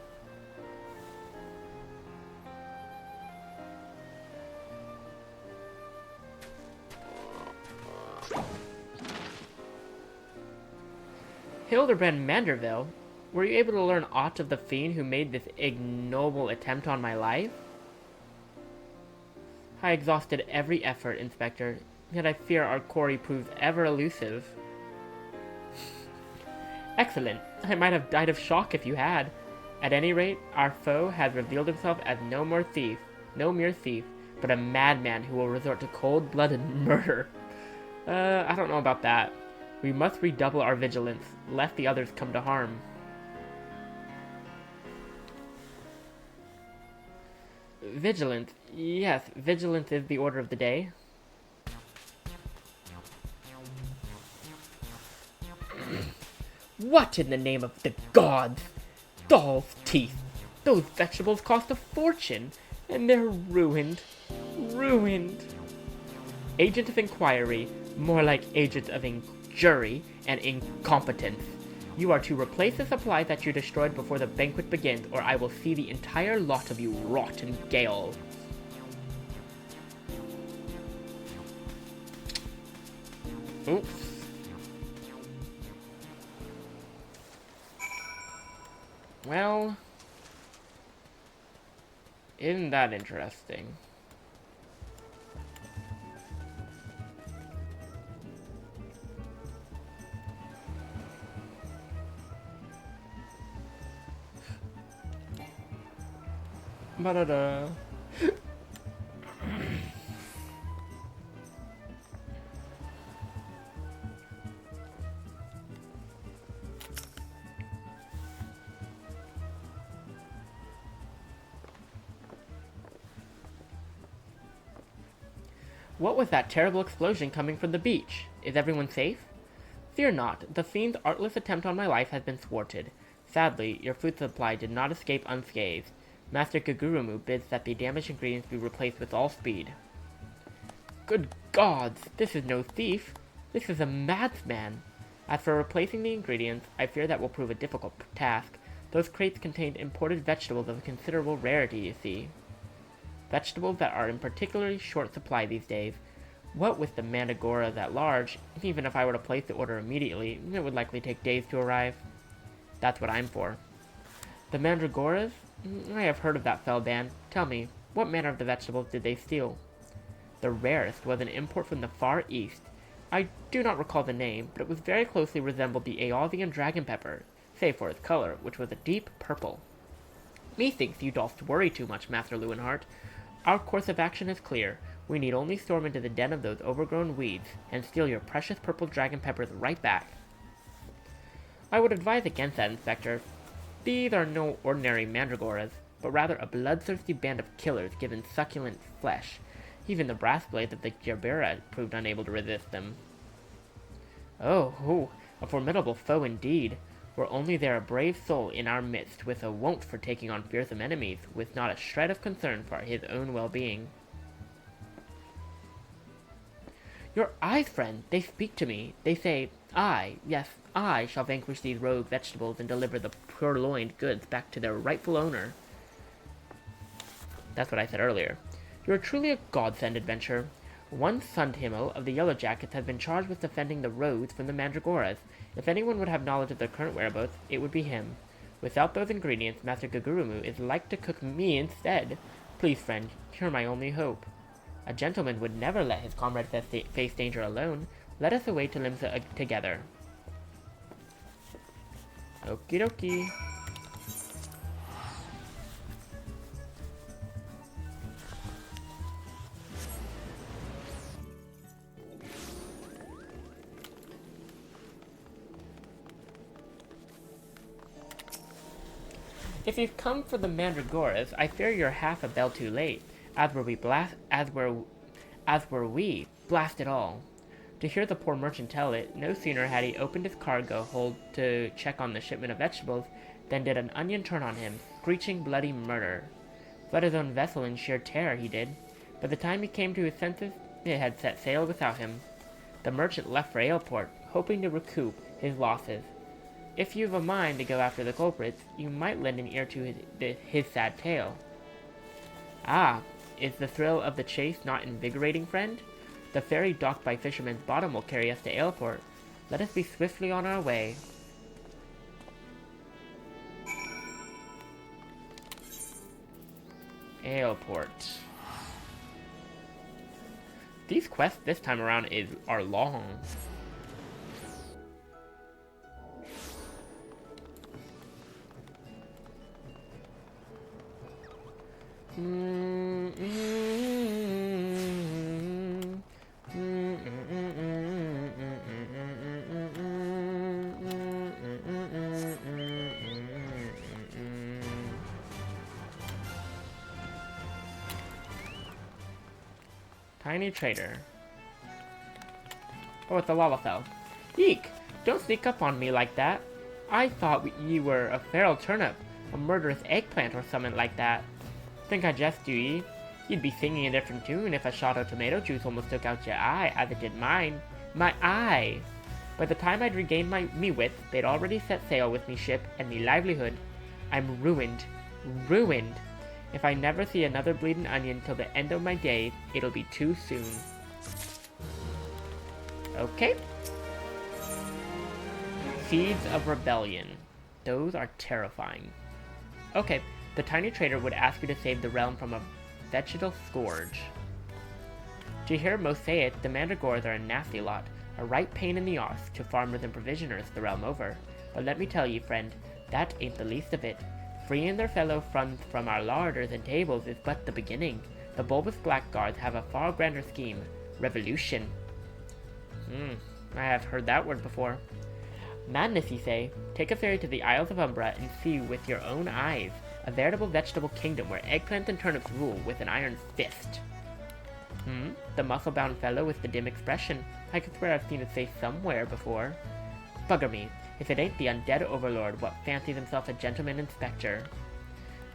Hildibrand Manderville, were you able to learn aught of the fiend who made this ignoble attempt on my life? I exhausted every effort, Inspector, yet I fear our quarry proves ever elusive. Excellent. I might have died of shock if you had. At any rate, our foe has revealed himself as no mere thief, but a madman who will resort to cold-blooded murder. I don't know about that. We must redouble our vigilance, lest the others come to harm. Vigilance. Yes, vigilance is the order of the day. What in the name of the gods? Doll's teeth. Those vegetables cost a fortune, and they're ruined. Ruined. Agent of Inquiry, more like Agent of Injury and Incompetence. You are to replace the supply that you destroyed before the banquet begins, or I will see the entire lot of you rot in gale. Oops. Well, isn't that interesting? Ba-da-da. What was that terrible explosion coming from the beach? Is everyone safe? Fear not, the fiend's artless attempt on my life has been thwarted. Sadly, your food supply did not escape unscathed. Master Kagurumu bids that the damaged ingredients be replaced with all speed. Good gods, this is no thief. This is a madman. As for replacing the ingredients, I fear that will prove a difficult task. Those crates contained imported vegetables of considerable rarity, you see. Vegetables that are in particularly short supply these days. What with the mandragoras at large, even if I were to place the order immediately, it would likely take days to arrive. That's what I'm for. The mandragoras? I have heard of that fell band. Tell me, what manner of the vegetables did they steal? The rarest was an import from the Far East. I do not recall the name, but it was very closely resembled the Aeolian dragon pepper, save for its color, which was a deep purple. Methinks you dost worry too much, Master Lewinhart. Our course of action is clear. We need only storm into the den of those overgrown weeds, and steal your precious purple dragon peppers right back. I would advise against that, Inspector. These are no ordinary mandragoras, but rather a bloodthirsty band of killers given succulent flesh. Even the brass blades of the Gerbera proved unable to resist them. Oh, a formidable foe indeed. Were only there a brave soul in our midst, with a wont for taking on fearsome enemies, with not a shred of concern for his own well-being. Your eyes, friend, they speak to me. They say, I shall vanquish these rogue vegetables and deliver the purloined goods back to their rightful owner. That's what I said earlier. You are truly a godsend adventurer. One Sundhimmel of the Yellow Jackets has been charged with defending the roads from the Mandragoras. If anyone would have knowledge of their current whereabouts, it would be him. Without those ingredients, Master Kagurumu is like to cook me instead. Please, friend, you're my only hope. A gentleman would never let his comrade face danger alone. Let us away to Limsa together. Okie dokie. If you've come for the Mandragoras, I fear you're half a bell too late. As were we, blast it all. To hear the poor merchant tell it, no sooner had he opened his cargo hold to check on the shipment of vegetables, than did an onion turn on him, screeching bloody murder. Fled his own vessel in sheer terror, he did. By the time he came to his senses, it had set sail without him. The merchant left for Aleport, hoping to recoup his losses. If you've a mind to go after the culprits, you might lend an ear to his sad tale. Ah, is the thrill of the chase not invigorating, friend? The ferry docked by Fisherman's Bottom will carry us to Aleport. Let us be swiftly on our way. Aleport. These quests this time around are long. Tiny trader. Oh, it's a Lalafell. Eek! Don't sneak up on me like that. I thought you were a feral turnip. A murderous eggplant or something like that. Think I jest, do ye? You'd be singing a different tune if a shot of tomato juice almost took out your eye, as it did mine. My eye! By the time I'd regained me wits, they'd already set sail with me ship and me livelihood. I'm ruined. Ruined! If I never see another bleeding onion till the end of my days, it'll be too soon. Okay. Seeds of Rebellion. Those are terrifying. Okay, the tiny trader would ask you to save the realm from a vegetal scourge. To hear most say it, the mandragores are a nasty lot, a right pain in the arse to farmers and provisioners the realm over. But let me tell ye, friend, that ain't the least of it. Freeing their fellow from our larders and tables is but the beginning. The bulbous blackguards have a far grander scheme. Revolution. I have heard that word before. Madness, ye say? Take a ferry to the Isles of Umbra and see with your own eyes. A veritable vegetable kingdom where eggplants and turnips rule with an iron fist. The muscle-bound fellow with the dim expression. I could swear I've seen his face somewhere before. Bugger me, if it ain't the undead overlord what fancies himself a gentleman inspector.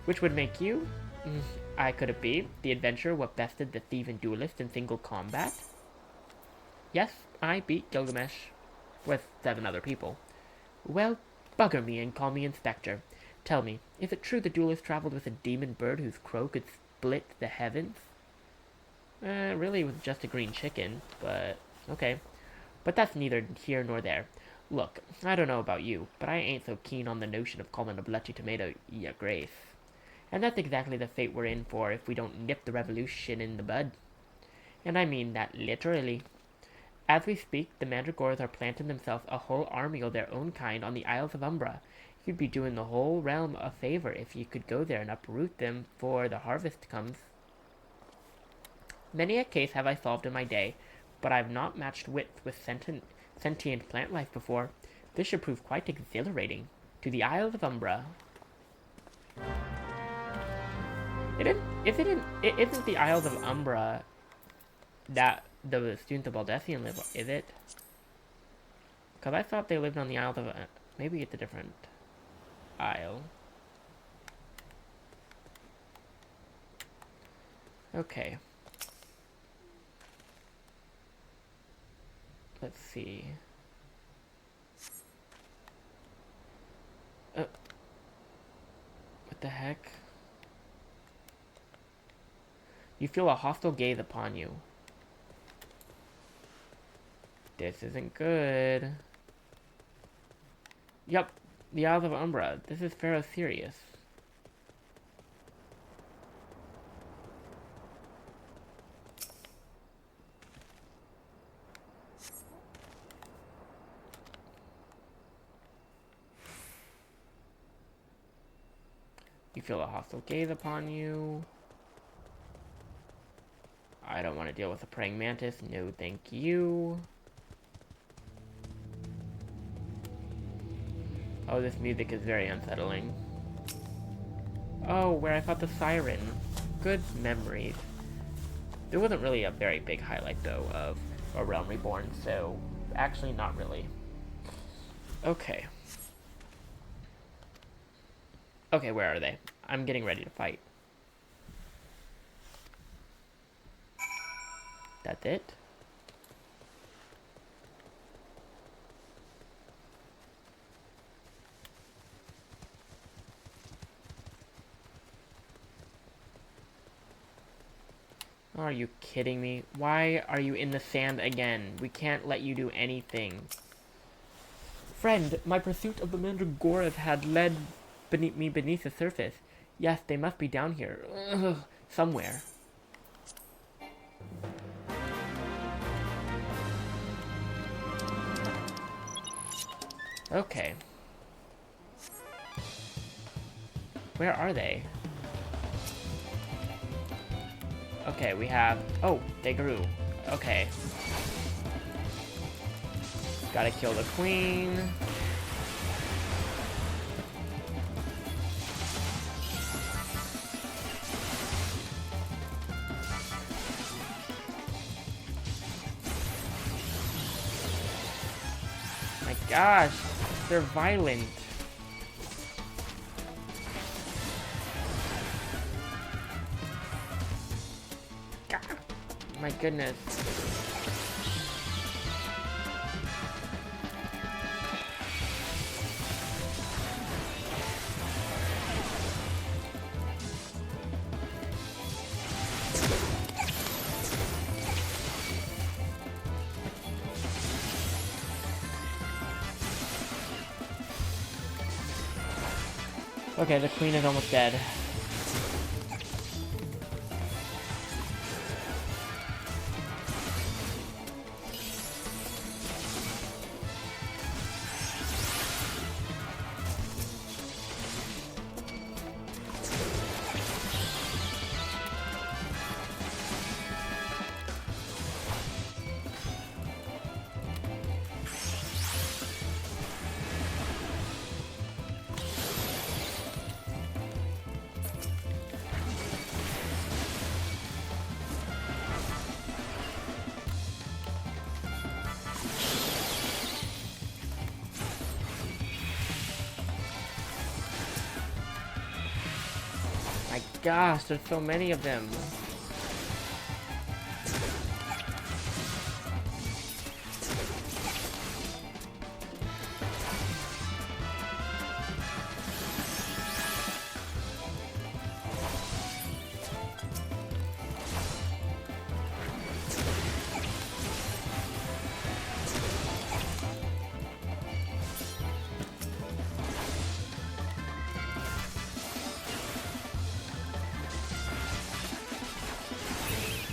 Which would make you? I could it be, the adventurer what bested the thieving duelist in single combat? Yes, I beat Gilgamesh. With 7 other people. Well, bugger me and call me inspector. Tell me, is it true the duelist traveled with a demon bird whose crow could split the heavens? Really it was just a green chicken, but okay. But that's neither here nor there. Look, I don't know about you, but I ain't so keen on the notion of calling a bloody tomato your grace. And that's exactly the fate we're in for if we don't nip the revolution in the bud. And I mean that literally. As we speak, the mandragores are planting themselves a whole army of their own kind on the Isles of Umbra. You'd be doing the whole realm a favor if you could go there and uproot them before the harvest comes. Many a case have I solved in my day, but I've not matched wits with sentient plant life before. This should prove quite exhilarating. To the Isles of Umbra. Isn't the Isles of Umbra that the students of Baldessian live, is it? Because I thought they lived on the Isles of... maybe it's a different isle. Okay. Let's see. What the heck? You feel a hostile gaze upon you. This isn't good. Yup, the Isles of Umbra. This is fairly serious. You feel a hostile gaze upon you. I don't want to deal with a praying mantis. No, thank you. Oh, this music is very unsettling. Oh, where I fought the siren. Good memories. There wasn't really a very big highlight, though, of A Realm Reborn, so actually not really. Okay. Okay, where are they? I'm getting ready to fight. That's it? Are you kidding me? Why are you in the sand again? We can't let you do anything. Friend, my pursuit of the Mandragoras had led me beneath the surface. Yes, they must be down here. Ugh, somewhere. Okay. Where are they? Okay, we have... Oh, they grew. Okay. Gotta kill the queen. My gosh, they're violent. My goodness. Okay, the queen is almost dead. My gosh, there's so many of them.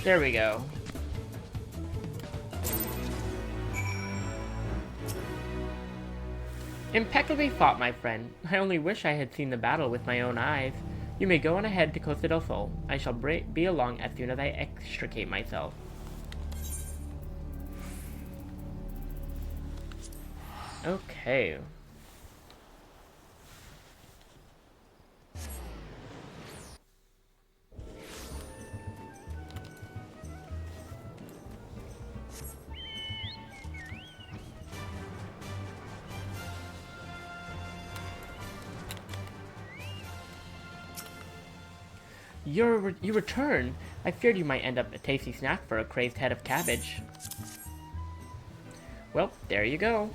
There we go. Impeccably fought, my friend. I only wish I had seen the battle with my own eyes. You may go on ahead to Costa del Sol. I shall be along as soon as I extricate myself. Okay. You return. I feared you might end up a tasty snack for a crazed head of cabbage. Well, there you go.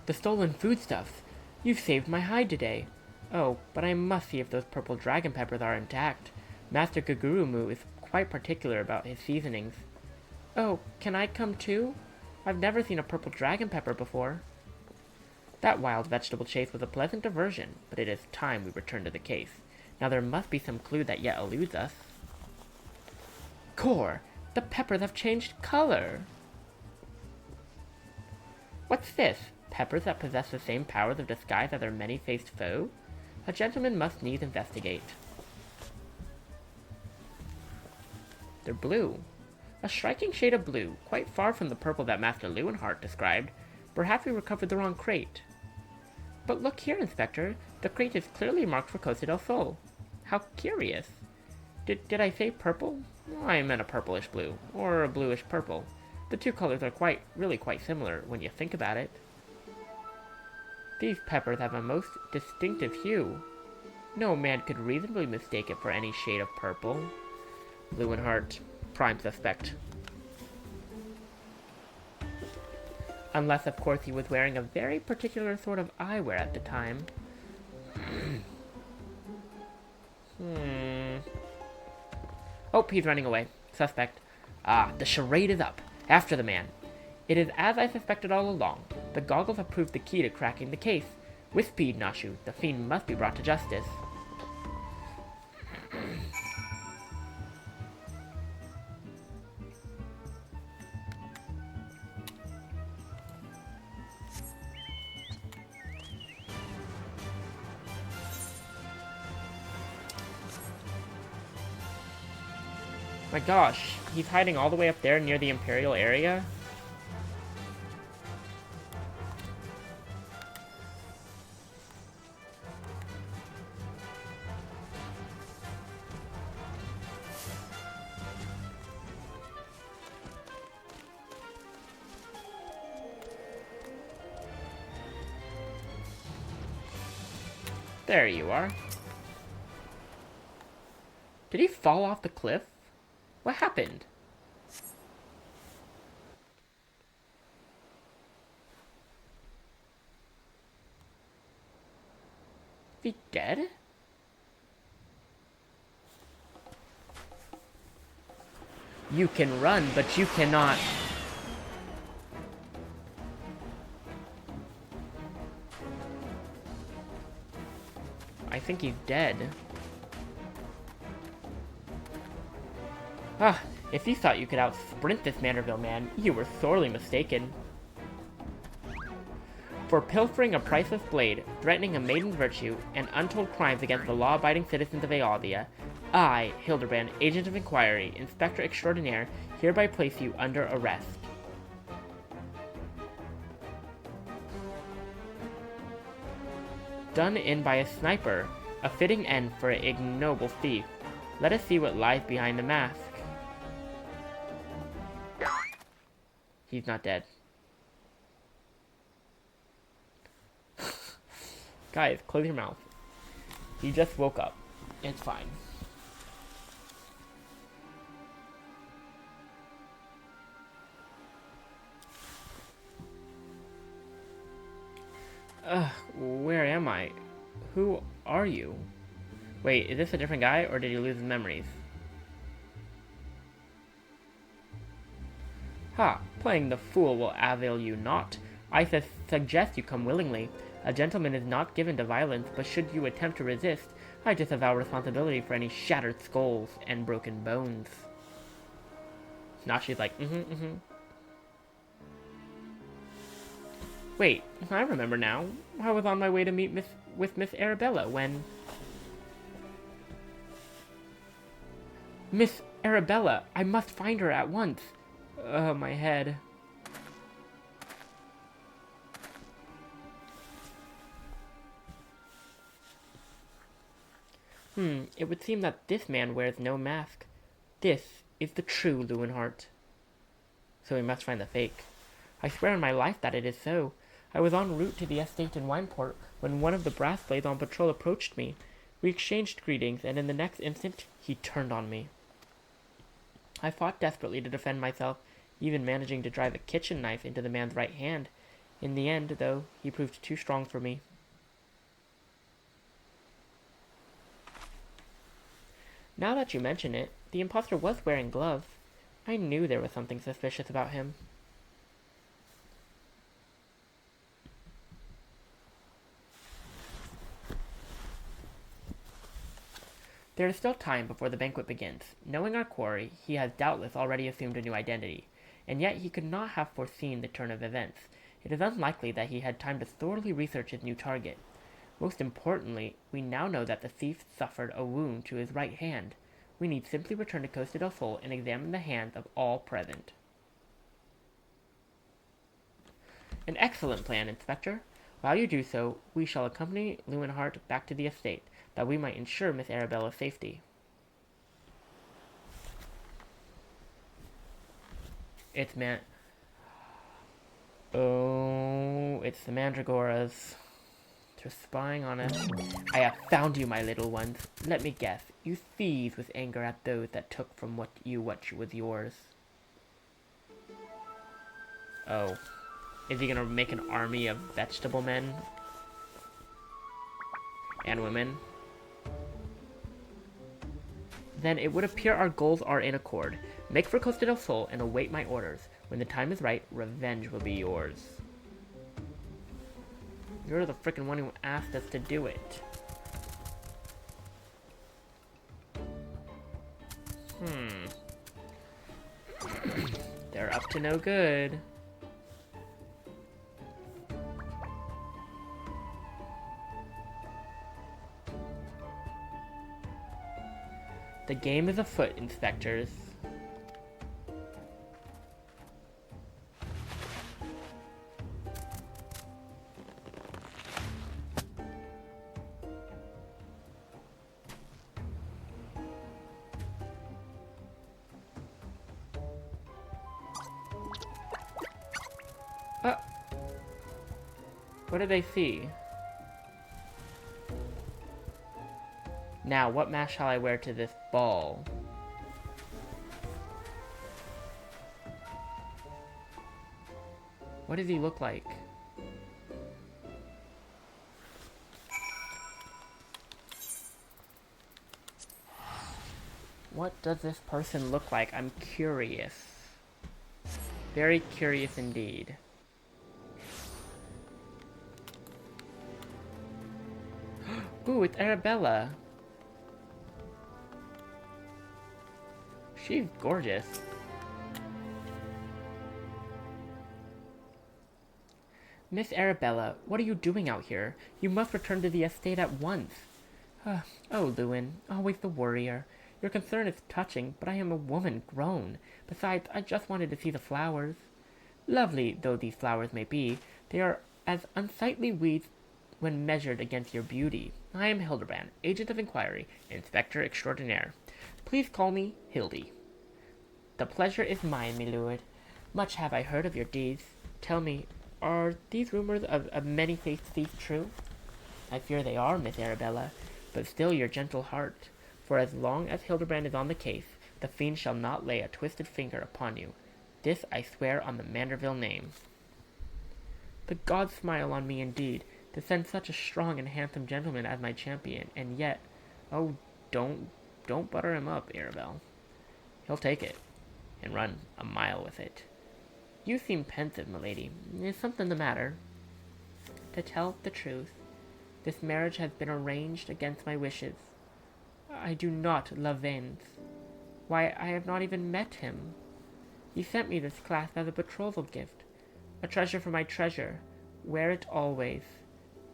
The stolen foodstuffs. You've saved my hide today. Oh, but I must see if those purple dragon peppers are intact. Master Gugurumu is quite particular about his seasonings. Oh, can I come too? I've never seen a purple dragon pepper before. That wild vegetable chase was a pleasant diversion, but it is time we return to the case. Now there must be some clue that yet eludes us. Core, the peppers have changed color. What's this? Peppers that possess the same powers of disguise as their many-faced foe? A gentleman must needs investigate. They're blue. A striking shade of blue, quite far from the purple that Master Lewenhart described. Perhaps we recovered the wrong crate. But look here, Inspector. The crate is clearly marked for Costa del Sol. How curious. Did I say purple? Well, I meant a purplish blue, or a bluish purple. The two colors are really quite similar when you think about it. These peppers have a most distinctive hue. No man could reasonably mistake it for any shade of purple. Lewenhart, prime suspect. Unless, of course, he was wearing a very particular sort of eyewear at the time. Oh, he's running away. Suspect. Ah, the charade is up. After the man. It is as I suspected all along. The goggles have proved the key to cracking the case. With speed, Nashu. The fiend must be brought to justice. My gosh, he's hiding all the way up there near the Imperial area? There you are. Did he fall off the cliff? What happened? Is he dead? You can run, but you cannot. I think he's dead. Ah, if you thought you could out-sprint this Manderville man, you were sorely mistaken. For pilfering a priceless blade, threatening a maiden's virtue, and untold crimes against the law-abiding citizens of Eolia, I, Hildibrand, Agent of Inquiry, Inspector Extraordinaire, hereby place you under arrest. Done in by a sniper, a fitting end for an ignoble thief. Let us see what lies behind the mask. He's not dead. Guys, close your mouth. He just woke up. It's fine. Where am I? Who are you? Wait, is this a different guy, or did he lose his memories? Ha! Playing the fool will avail you not. I suggest you come willingly. A gentleman is not given to violence, but should you attempt to resist, I disavow responsibility for any shattered skulls and broken bones. Now she's like, Wait, I remember now. I was on my way to meet with Miss Arabella when... Miss Arabella! I must find her at once! My head. It would seem that this man wears no mask. This is the true Lewinhart. So we must find the fake. I swear on my life that it is so. I was en route to the estate in Wineport when one of the brass blades on patrol approached me. We exchanged greetings, and in the next instant, he turned on me. I fought desperately to defend myself, even managing to drive a kitchen knife into the man's right hand. In the end, though, he proved too strong for me. Now that you mention it, the imposter was wearing gloves. I knew there was something suspicious about him. There is still time before the banquet begins. Knowing our quarry, he has doubtless already assumed a new identity, and yet he could not have foreseen the turn of events. It is unlikely that he had time to thoroughly research his new target. Most importantly, we now know that the thief suffered a wound to his right hand. We need simply return to Costa del Sol and examine the hands of all present. An excellent plan, Inspector. While you do so, we shall accompany Lewinhart back to the estate, that we might ensure Miss Arabella's safety. It's it's the Mandragoras. They're spying on us. I have found you, my little ones. Let me guess. You seethe with anger at those that took from what was yours. Oh. Is he gonna make an army of vegetable men? And women? Then it would appear our goals are in accord. Make for Costa del Sol and await my orders. When the time is right, revenge will be yours. You're the frickin' one who asked us to do it. They're up to no good. The game is afoot, inspectors. What do they see? Now, what mask shall I wear to this ball? What does he look like? What does this person look like? I'm curious. Very curious indeed. Ooh, it's Arabella. She's gorgeous. Miss Arabella, what are you doing out here? You must return to the estate at once. Oh, Lewin, always the worrier. Your concern is touching, but I am a woman grown. Besides, I just wanted to see the flowers. Lovely though these flowers may be, they are as unsightly weeds when measured against your beauty. I am Hildibrand, Agent of Inquiry, Inspector Extraordinaire. Please call me Hildy. The pleasure is mine, my lord. Much have I heard of your deeds. Tell me, are these rumors of many-faced thief true? I fear they are, Miss Arabella, but still your gentle heart. For as long as Hildibrand is on the case, the fiend shall not lay a twisted finger upon you. This I swear on the Manderville name. The gods smile on me indeed, to send such a strong and handsome gentleman as my champion, and yet, oh, don't butter him up, Arabelle. He'll take it, and run a mile with it. You seem pensive, milady. Is something the matter? To tell the truth, this marriage has been arranged against my wishes. I do not love Vance. Why, I have not even met him. He sent me this clasp as a betrothal gift, a treasure for my treasure. Wear it always.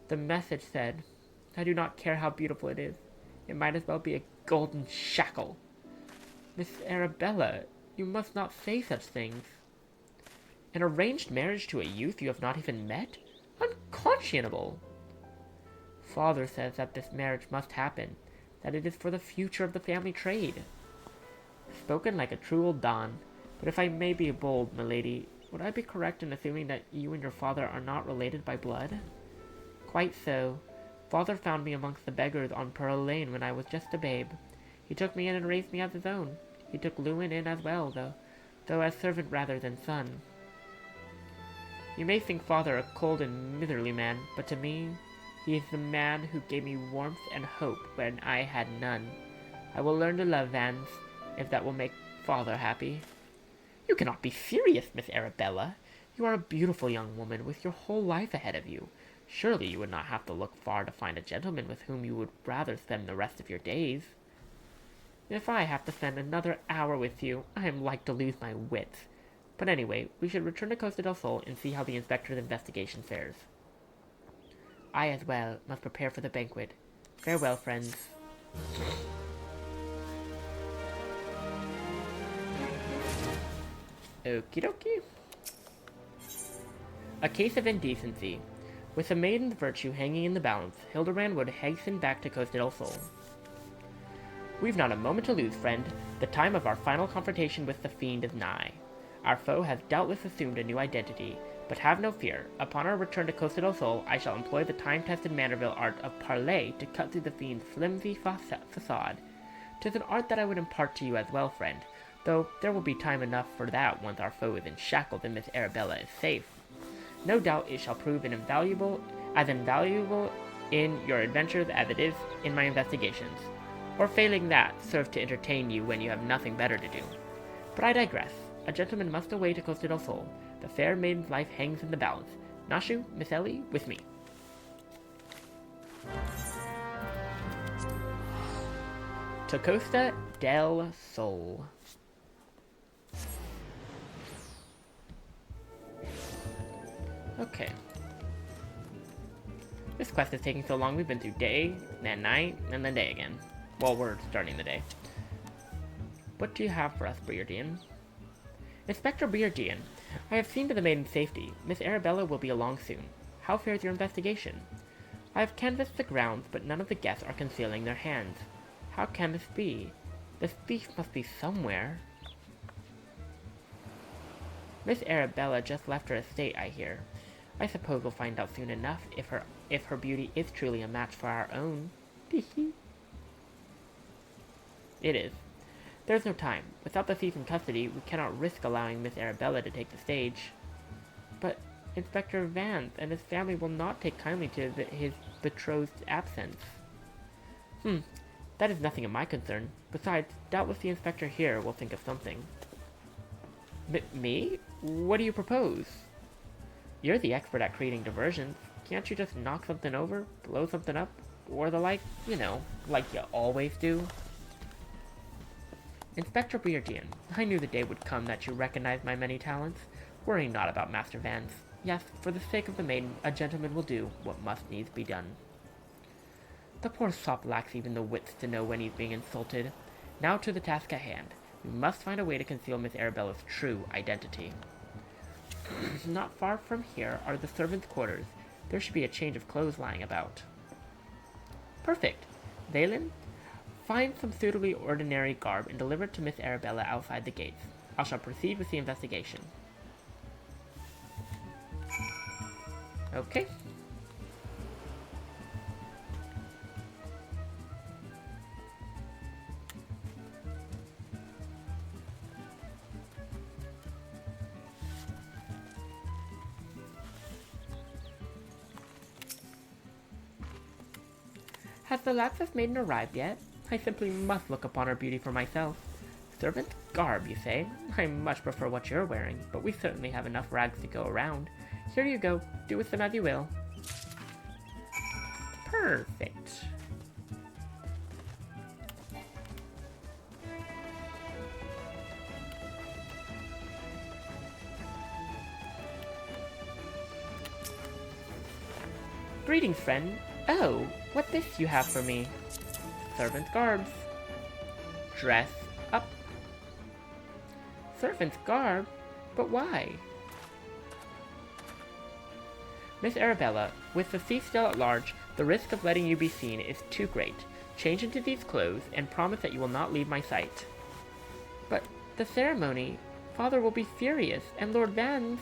The message said, I do not care how beautiful it is. It might as well be a golden shackle. Miss Arabella, you must not say such things. An arranged marriage to a youth you have not even met? Unconscionable! Father says that this marriage must happen, that it is for the future of the family trade. Spoken like a true old Don, but if I may be bold, milady, would I be correct in assuming that you and your father are not related by blood? Quite so. Father found me amongst the beggars on Pearl Lane when I was just a babe. He took me in and raised me as his own. He took Lewin in as well, though as servant rather than son. You may think father a cold and miserly man, but to me, he is the man who gave me warmth and hope when I had none. I will learn to love Vance, if that will make father happy. You cannot be serious, Miss Arabella. You are a beautiful young woman with your whole life ahead of you. Surely you would not have to look far to find a gentleman with whom you would rather spend the rest of your days. If I have to spend another hour with you, I am like to lose my wits. But anyway, we should return to Costa del Sol and see how the inspector's investigation fares. I as well must prepare for the banquet. Farewell, friends. Okie dokie. A case of indecency. With a maiden's virtue hanging in the balance, Hildibrand would hasten back to Costa del Sol. We've not a moment to lose, friend. The time of our final confrontation with the fiend is nigh. Our foe has doubtless assumed a new identity, but have no fear. Upon our return to Costa del Sol, I shall employ the time-tested Manderville art of parley to cut through the fiend's flimsy facade. 'Tis an art that I would impart to you as well, friend, though there will be time enough for that once our foe is in shackles and Miss Arabella is safe. No doubt it shall prove invaluable in your adventures as it is in my investigations, or failing that, serve to entertain you when you have nothing better to do. But I digress. A gentleman must away to Costa del Sol. The fair maiden's life hangs in the balance. Nashu, Miss Ellie, with me. To Costa del Sol. Okay. This quest is taking so long. We've been through day, then night, and then day again. Well, we're starting the day. What do you have for us, Beardian? Inspector Beardian, I have seen to the maiden's safety. Miss Arabella will be along soon. How fares your investigation? I have canvassed the grounds, but none of the guests are concealing their hands. How can this be? The thief must be somewhere. Miss Arabella just left her estate, I hear. I suppose we'll find out soon enough if her beauty is truly a match for our own. It is. There's no time. Without the thief in custody, we cannot risk allowing Miss Arabella to take the stage. But Inspector Vance and his family will not take kindly to his betrothed's absence. That is nothing of my concern. Besides, doubtless the inspector here will think of something. Me? What do you propose? You're the expert at creating diversions. Can't you just knock something over, blow something up, or the like? You know, like you always do. Inspector Beardian, I knew the day would come that you recognized my many talents. Worry not about Master Vance. Yes, for the sake of the maiden, a gentleman will do what must needs be done. The poor sop lacks even the wits to know when he's being insulted. Now to the task at hand. We must find a way to conceal Miss Arabella's true identity. Not far from here are the servants' quarters. There should be a change of clothes lying about. Perfect. Valen, find some suitably ordinary garb and deliver it to Miss Arabella outside the gates. I shall proceed with the investigation. Okay. Has the lapsus maiden arrived yet? I simply must look upon her beauty for myself. Servant garb, you say? I much prefer what you're wearing, but we certainly have enough rags to go around. Here you go. Do with them as you will. Perfect. Greetings, friend. Oh, what this you have for me? Servant's garbs. Dress up. Servant's garb? But why? Miss Arabella, with the thief still at large, the risk of letting you be seen is too great. Change into these clothes, and promise that you will not leave my sight. But the ceremony... Father will be furious, and Lord Vance...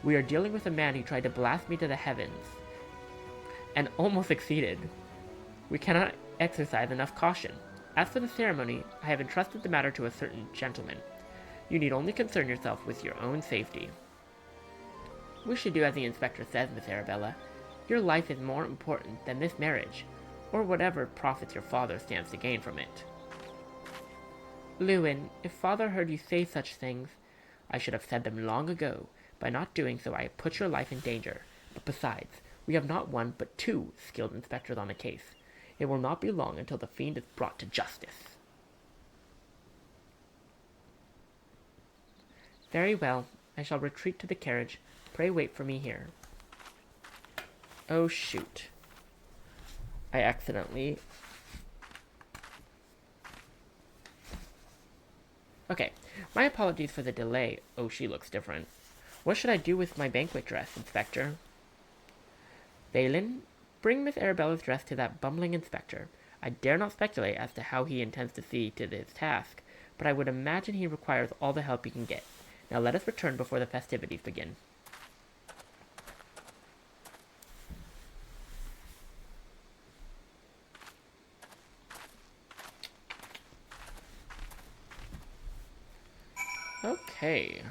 We are dealing with a man who tried to blast me to the heavens. And almost succeeded. We cannot exercise enough caution. As for the ceremony, I have entrusted the matter to a certain gentleman. You need only concern yourself with your own safety. We should do as the inspector says, Miss Arabella. Your life is more important than this marriage, or whatever profits your father stands to gain from it. Lewin, if father heard you say such things, I should have said them long ago. By not doing so, I have put your life in danger. But besides, we have not one, but two skilled inspectors on the case. It will not be long until the fiend is brought to justice. Very well. I shall retreat to the carriage. Pray wait for me here. Oh, shoot. I accidentally... Okay. My apologies for the delay. Oh, she looks different. What should I do with my banquet dress, Inspector? Valen, bring Miss Arabella's dress to that bumbling inspector. I dare not speculate as to how he intends to see to his task, but I would imagine he requires all the help he can get. Now let us return before the festivities begin. Okay.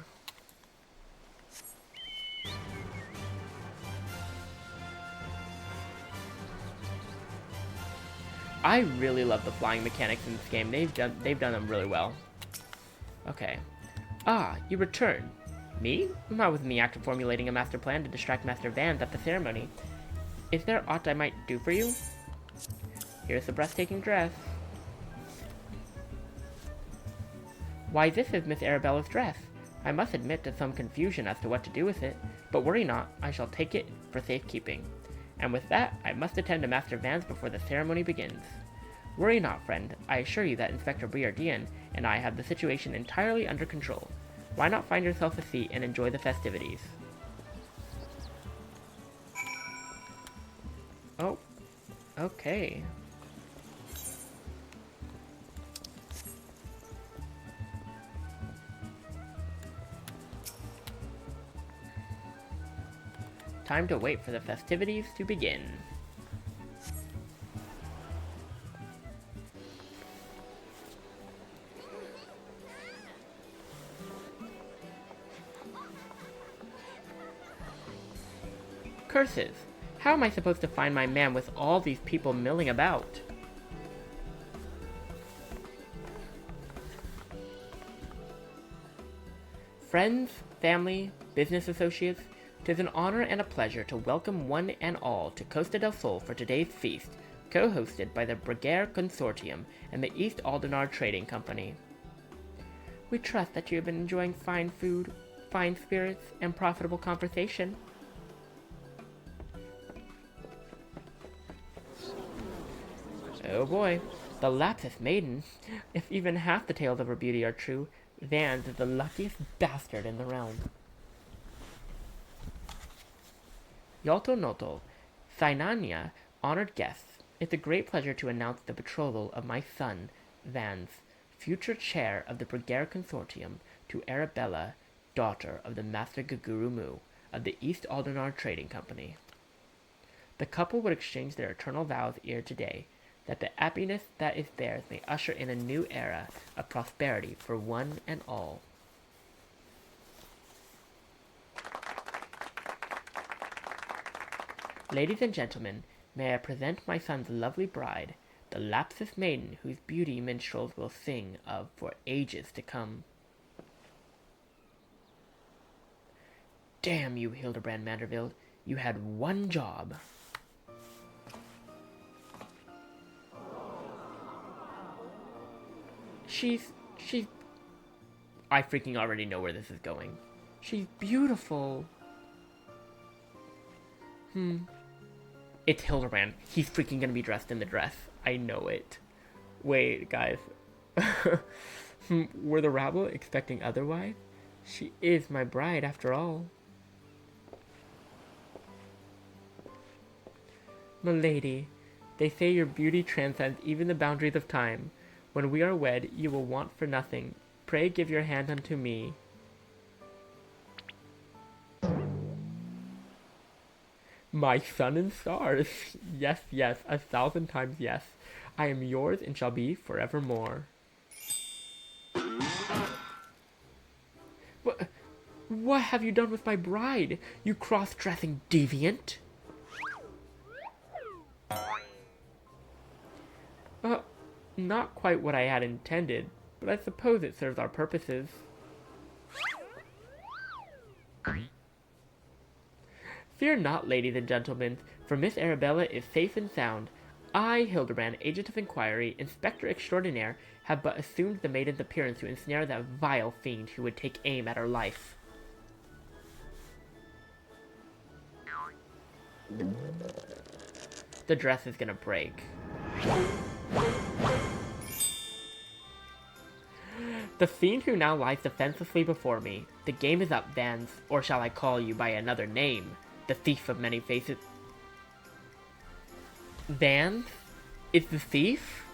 I really love the flying mechanics in this game. They've done them really well. Okay. Ah, you return. Me? Not with me after formulating a master plan to distract Master Vance at the ceremony. Is there aught I might do for you? Here's the breathtaking dress. Why, this is Miss Arabella's dress. I must admit to some confusion as to what to do with it, but worry not, I shall take it for safekeeping. And with that, I must attend to Master Vance before the ceremony begins. Worry not, friend. I assure you that Inspector Briardian and I have the situation entirely under control. Why not find yourself a seat and enjoy the festivities? Oh, okay. Time to wait for the festivities to begin. Curses! How am I supposed to find my man with all these people milling about? Friends, family, business associates, 'tis an honor and a pleasure to welcome one and all to Costa del Sol for today's feast, co-hosted by the Breguet Consortium and the East Aldenar Trading Company. We trust that you have been enjoying fine food, fine spirits, and profitable conversation. Oh boy, the Lapis Maiden. If even half the tales of her beauty are true, Vans is the luckiest bastard in the realm. Yolto Noto, Sainania, honored guests, it's a great pleasure to announce the betrothal of my son, Vans, future chair of the Breguet Consortium, to Arabella, daughter of the Master Gugurumu of the East Aldenar Trading Company. The couple would exchange their eternal vows ere today, that the happiness that is theirs may usher in a new era of prosperity for one and all. Ladies and gentlemen, may I present my son's lovely bride, the Lapis Maiden whose beauty minstrels will sing of for ages to come. Damn you, Hildibrand Manderville, you had one job. She's... I freaking already know where this is going. She's beautiful. It's Hildibrand. He's freaking gonna be dressed in the dress. I know it. Wait, guys. Were the rabble expecting otherwise? She is my bride after all. Milady, they say your beauty transcends even the boundaries of time. When we are wed, you will want for nothing. Pray give your hand unto me. My sun and stars. Yes, yes, 1,000 times yes. I am yours and shall be forevermore. What have you done with my bride, you cross-dressing deviant? Not quite what I had intended, but I suppose it serves our purposes. Fear not, ladies and gentlemen, for Miss Arabella is safe and sound. I, Hildibrand, Agent of Inquiry, Inspector Extraordinaire, have but assumed the maiden's appearance to ensnare that vile fiend who would take aim at her life. The dress is gonna break. The fiend who now lies defenselessly before me. The game is up, Vans, or shall I call you by another name? The thief of many faces. Vans? Is the thief?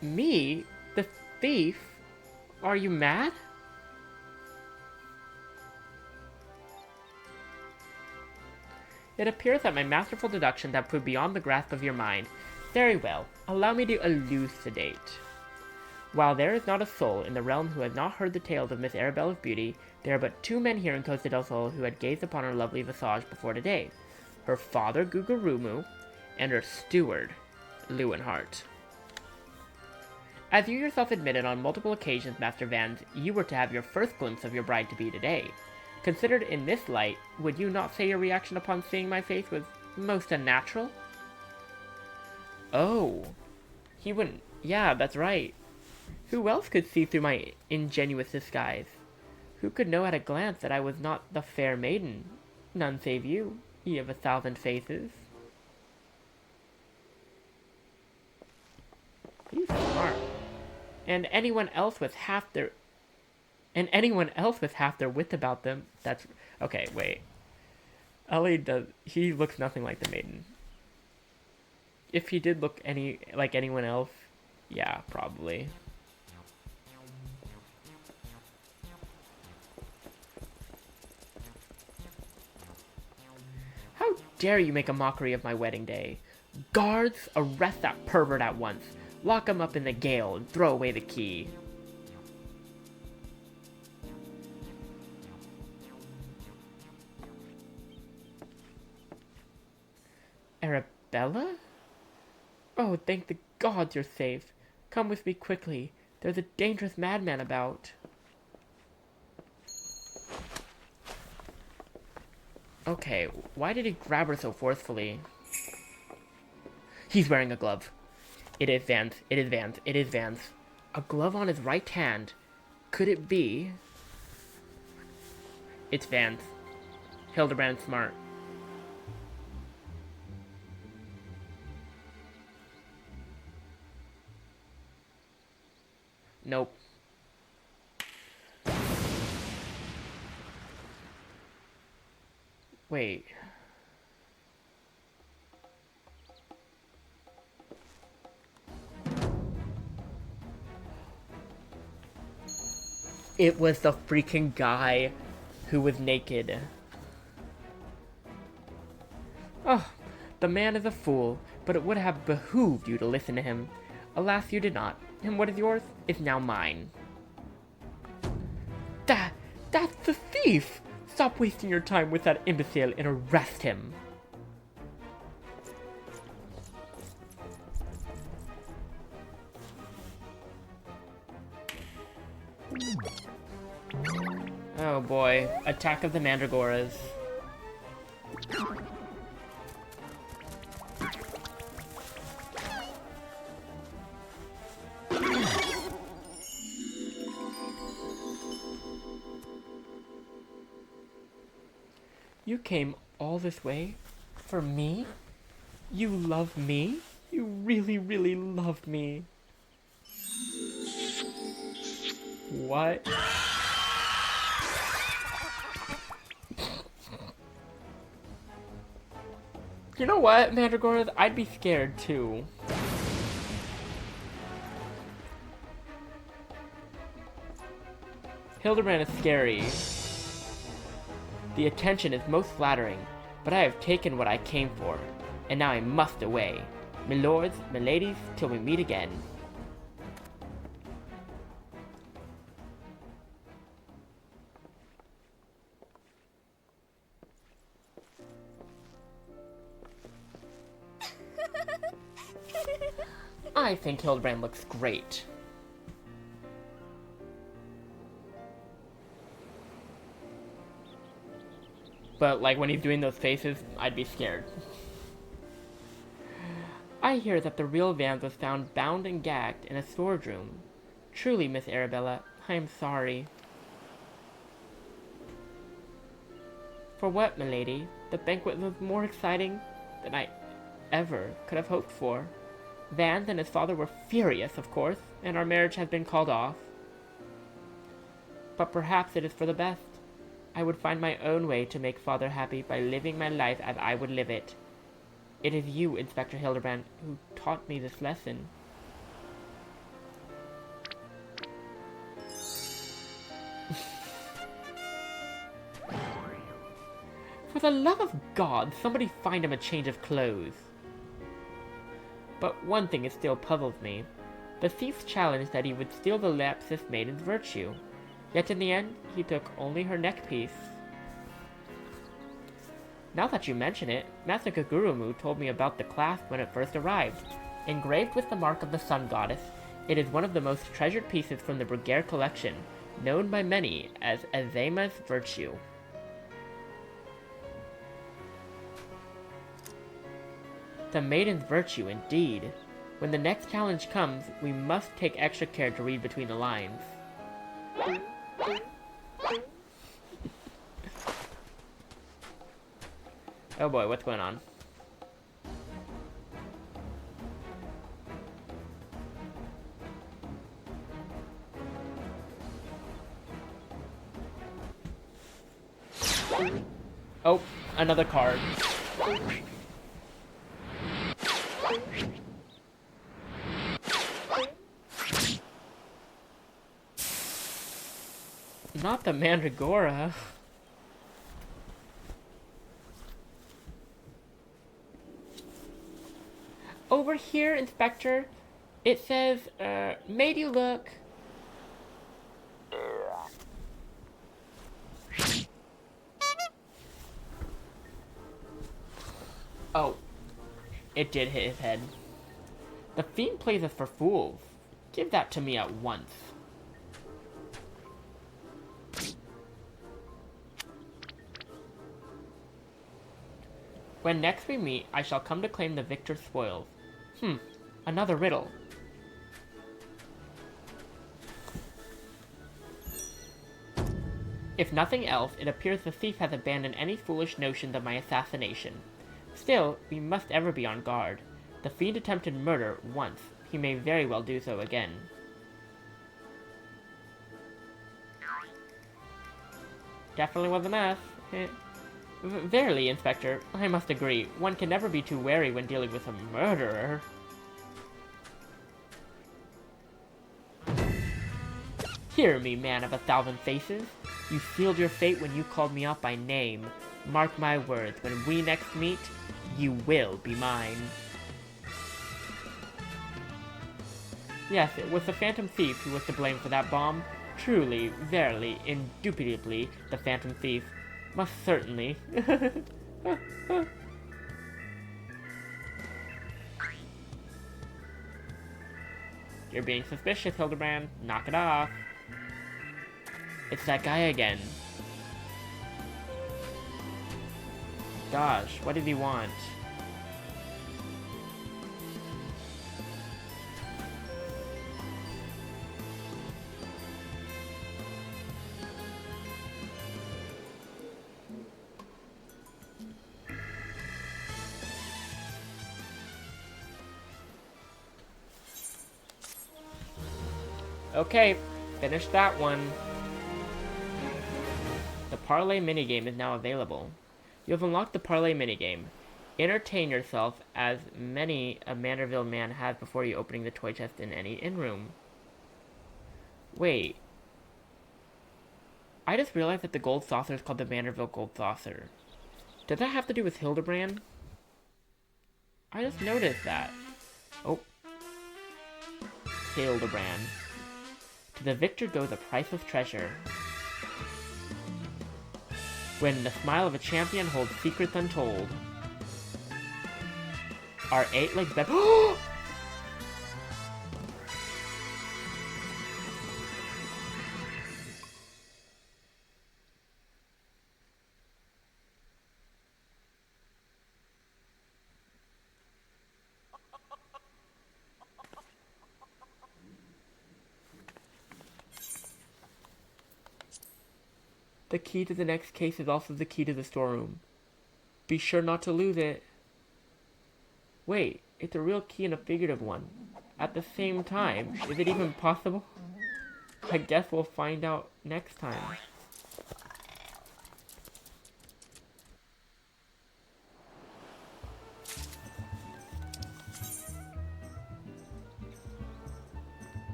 Me? The thief? Are you mad? It appears that my masterful deductions have proved beyond the grasp of your mind. Very well, allow me to elucidate. While there is not a soul in the realm who has not heard the tales of Miss Arabella's beauty, there are but 2 men here in Costa del Sol who had gazed upon her lovely visage before today. Her father, Gugurumu, and her steward, Lewenhart. As you yourself admitted on multiple occasions, Master Vans, you were to have your first glimpse of your bride-to-be today. Considered in this light, would you not say your reaction upon seeing my face was most unnatural? Oh. He wouldn't... Yeah, that's right. Who else could see through my ingenuous disguise? Who could know at a glance that I was not the fair maiden? None save you, ye of 1,000 faces. He's smart. And anyone else with half their wit about them. That's okay. Wait, Ellie does. He looks nothing like the maiden. If he did look like anyone else, yeah, probably. How dare you make a mockery of my wedding day? Guards, arrest that pervert at once. Lock him up in the gale and throw away the key. Arabella? Oh, thank the gods you're safe. Come with me quickly. There's a dangerous madman about. Okay, why did he grab her so forcefully? He's wearing a glove. It is Vance. It is Vance. It is Vance. A glove on his right hand. Could it be? It's Vance. Hildibrand smart. Nope. Wait. It was the freaking guy who was naked. Oh, the man is a fool, but it would have behooved you to listen to him. Alas, you did not, and what is yours is now mine. That's the thief! Stop wasting your time with that imbecile and arrest him. Oh boy, Attack of the Mandragoras. You came all this way for me? You love me? You really, really love me. What? You know what, Mandragoras? I'd be scared too. Hildibrand is scary. The attention is most flattering, but I have taken what I came for, and now I must away. Milords, miladies, till we meet again. I think Hildibrand looks great. But, like, when he's doing those faces, I'd be scared. I hear that the real Vance was found bound and gagged in a storage room. Truly, Miss Arabella, I am sorry. For what, milady? The banquet was more exciting than I ever could have hoped for. Vance and his father were furious, of course, and our marriage has been called off. But perhaps it is for the best. I would find my own way to make father happy by living my life as I would live it. It is you, Inspector Hildibrand, who taught me this lesson. For the love of God, somebody find him a change of clothes. But one thing still puzzles me. The thief's challenge that he would steal the lapis maiden's virtue. Yet in the end, he took only her neckpiece. Now that you mention it, Master Kagurumu told me about the clasp when it first arrived. Engraved with the mark of the sun goddess, it is one of the most treasured pieces from the Brugere collection, known by many as Azema's virtue. The maiden's virtue, indeed. When the next challenge comes, we must take extra care to read between the lines. Oh boy, what's going on? Oh, another card. Not the Mandragora. Over here, Inspector. It says, made you look. Oh, it did hit his head. The fiend plays us for fools. Give that to me at once. When next we meet, I shall come to claim the victor's spoils. Another riddle. If nothing else, it appears the thief has abandoned any foolish notions of my assassination. Still, we must ever be on guard. The fiend attempted murder once. He may very well do so again. Definitely was a mess. Verily, Inspector, I must agree, one can never be too wary when dealing with a murderer. Hear me, man of 1,000 faces. You sealed your fate when you called me out by name. Mark my words, when we next meet, you will be mine. Yes, it was the Phantom Thief who was to blame for that bomb. Truly, verily, indubitably, the Phantom Thief. Most certainly. You're being suspicious, Hildibrand. Knock it off. It's that guy again. Gosh, what does he want? Okay, finished that one. The Parlay minigame is now available. You have unlocked the Parlay minigame. Entertain yourself as many a Manderville man has before you opening the toy chest in any inn-room. Wait. I just realized that the gold saucer is called the Manderville Gold Saucer. Does that have to do with Hildibrand? I just noticed that. Oh. Hildibrand. To the victor goes a priceless treasure. When the smile of a champion holds secrets untold. Our 8 legs better. The key to the next case is also the key to the storeroom. Be sure not to lose it. Wait, it's a real key and a figurative one. At the same time, is it even possible? I guess we'll find out next time.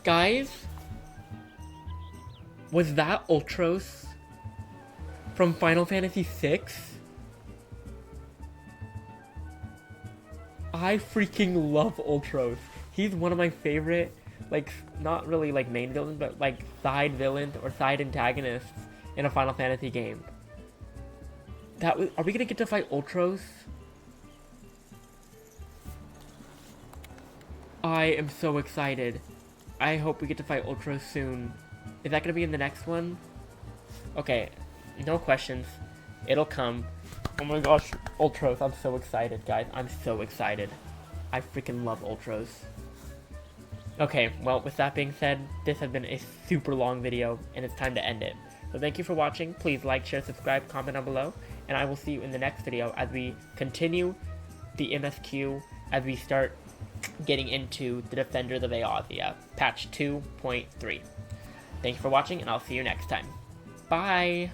Guys, was that Ultros from Final Fantasy VI? I freaking love Ultros. He's one of my favorite, like, not really like main villains, but like side villains or side antagonists in a Final Fantasy game. Are we gonna get to fight Ultros? I am so excited. I hope we get to fight Ultros soon. Is that gonna be in the next one? Okay, no questions. It'll come. Oh my gosh, Ultros. I'm so excited, guys. I'm so excited. I freaking love Ultros. Okay, well, with that being said, this has been a super long video, and it's time to end it. So thank you for watching. Please like, share, subscribe, comment down below, and I will see you in the next video as we continue the MSQ, as we start getting into the Defenders of Eorzea, patch 2.3. Thank you for watching, and I'll see you next time. Bye!